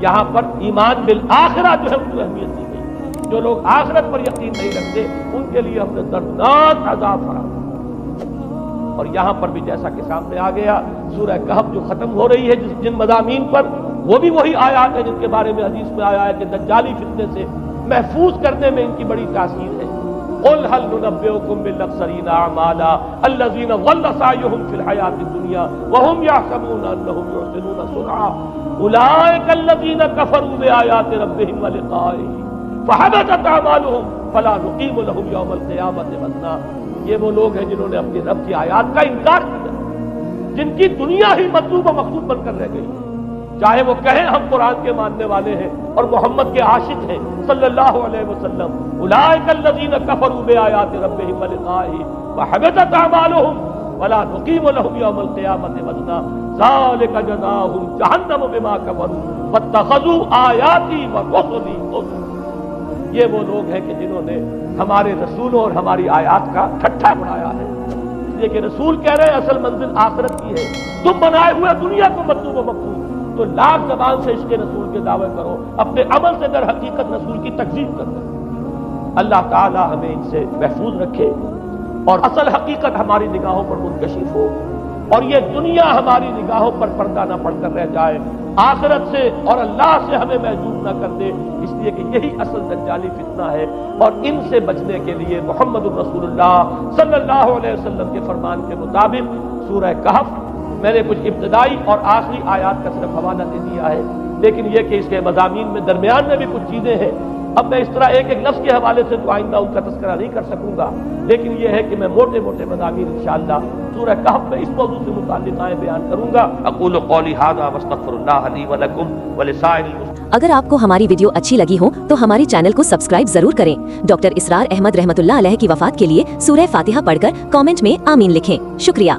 یہاں پر ایمان بالآخرہ جو ہے اس کو اہمیت دی گئی. جو لوگ آخرت پر یقین نہیں رکھتے ان کے لیے ہم نے دردناک عذاب فراہم. اور یہاں پر بھی جیسا کہ سامنے آ گیا، سورہ کہف جو ختم ہو رہی ہے جن مضامین پر، وہ بھی وہی آیات ہیں جن کے بارے میں حدیث میں آیا ہے کہ دجالی فتنے سے محفوظ کرنے میں ان کی بڑی تاثیر ہے. قل هل ننبئكم بالاخسرين اعمالا الذين ضل سعيهم في الحياة الدنيا وهم يحسبون انهم يحسنون صنعا اولئك الذين كفروا بآيات ربهم ولقائه فحبطت اعمالهم فلا نقيم لهم يوم القيامة وزنا. یہ وہ لوگ ہیں جنہوں نے اپنی رب کی آیات کا انکار کیا، جن کی دنیا ہی مطلوب و مقصود بن کر رہ گئی. چاہے وہ کہیں ہم قرآن کے ماننے والے ہیں اور محمد کے عاشق ہیں صلی اللہ علیہ وسلم. اولئک الذین کفروا بآیات ربہم ولقائہ فحبطت اعمالہم ولا نقیم لہم یوم القیامۃ وزنا ذلک جزاؤہم جہنم بما کفروا واتخذوا آیاتی ورسلی ہزوا. یہ وہ لوگ ہیں کہ جنہوں نے ہمارے رسولوں اور ہماری آیات کا ٹھٹھا بنایا ہے. اس لیے کہ رسول کہہ رہے ہیں اصل منزل آخرت کی ہے، تم بنائے ہوئے دنیا کو مطلوب و مقصود. تو لاکھ زبان سے عشق رسول کے دعوے کرو، اپنے عمل سے در حقیقت رسول کی تکذیب کرو. اللہ تعالی ہمیں ان سے محفوظ رکھے اور اصل حقیقت ہماری نگاہوں پر منکشف ہو، اور یہ دنیا ہماری نگاہوں پر پردہ نہ پڑ کر رہ جائے، آخرت سے اور اللہ سے ہمیں محجوب نہ کر دے. اس لیے کہ یہی اصل دجالی فتنہ ہے، اور ان سے بچنے کے لیے محمد الرسول اللہ صلی اللہ علیہ وسلم کے فرمان کے مطابق سورہ کہف میں نے کچھ ابتدائی اور آخری آیات کا صرف حوالہ دے دیا ہے، لیکن یہ کہ اس کے مضامین میں درمیان میں بھی کچھ چیزیں ہیں. اب میں اس طرح ایک ایک لفظ کے حوالے سے تو آئندہ ان کا تذکرہ نہیں کر سکوں گا، لیکن یہ ہے کہ میں موٹے موٹے مضامین انشاءاللہ سورہ کہف میں اس موضوع سے متعلق آئے بیان کروں گا. اقول قولی ھذا واستغفر اللہ لی ولکم ولسائر المسلمین. اگر آپ کو ہماری ویڈیو اچھی لگی ہو تو ہماری چینل کو سبسکرائب ضرور کریں. ڈاکٹر اسرار احمد رحمۃ اللہ علیہ کی وفات کے لیے سورہ فاتحہ پڑھ کر کامنٹ میں آمین لکھیں. شکریہ.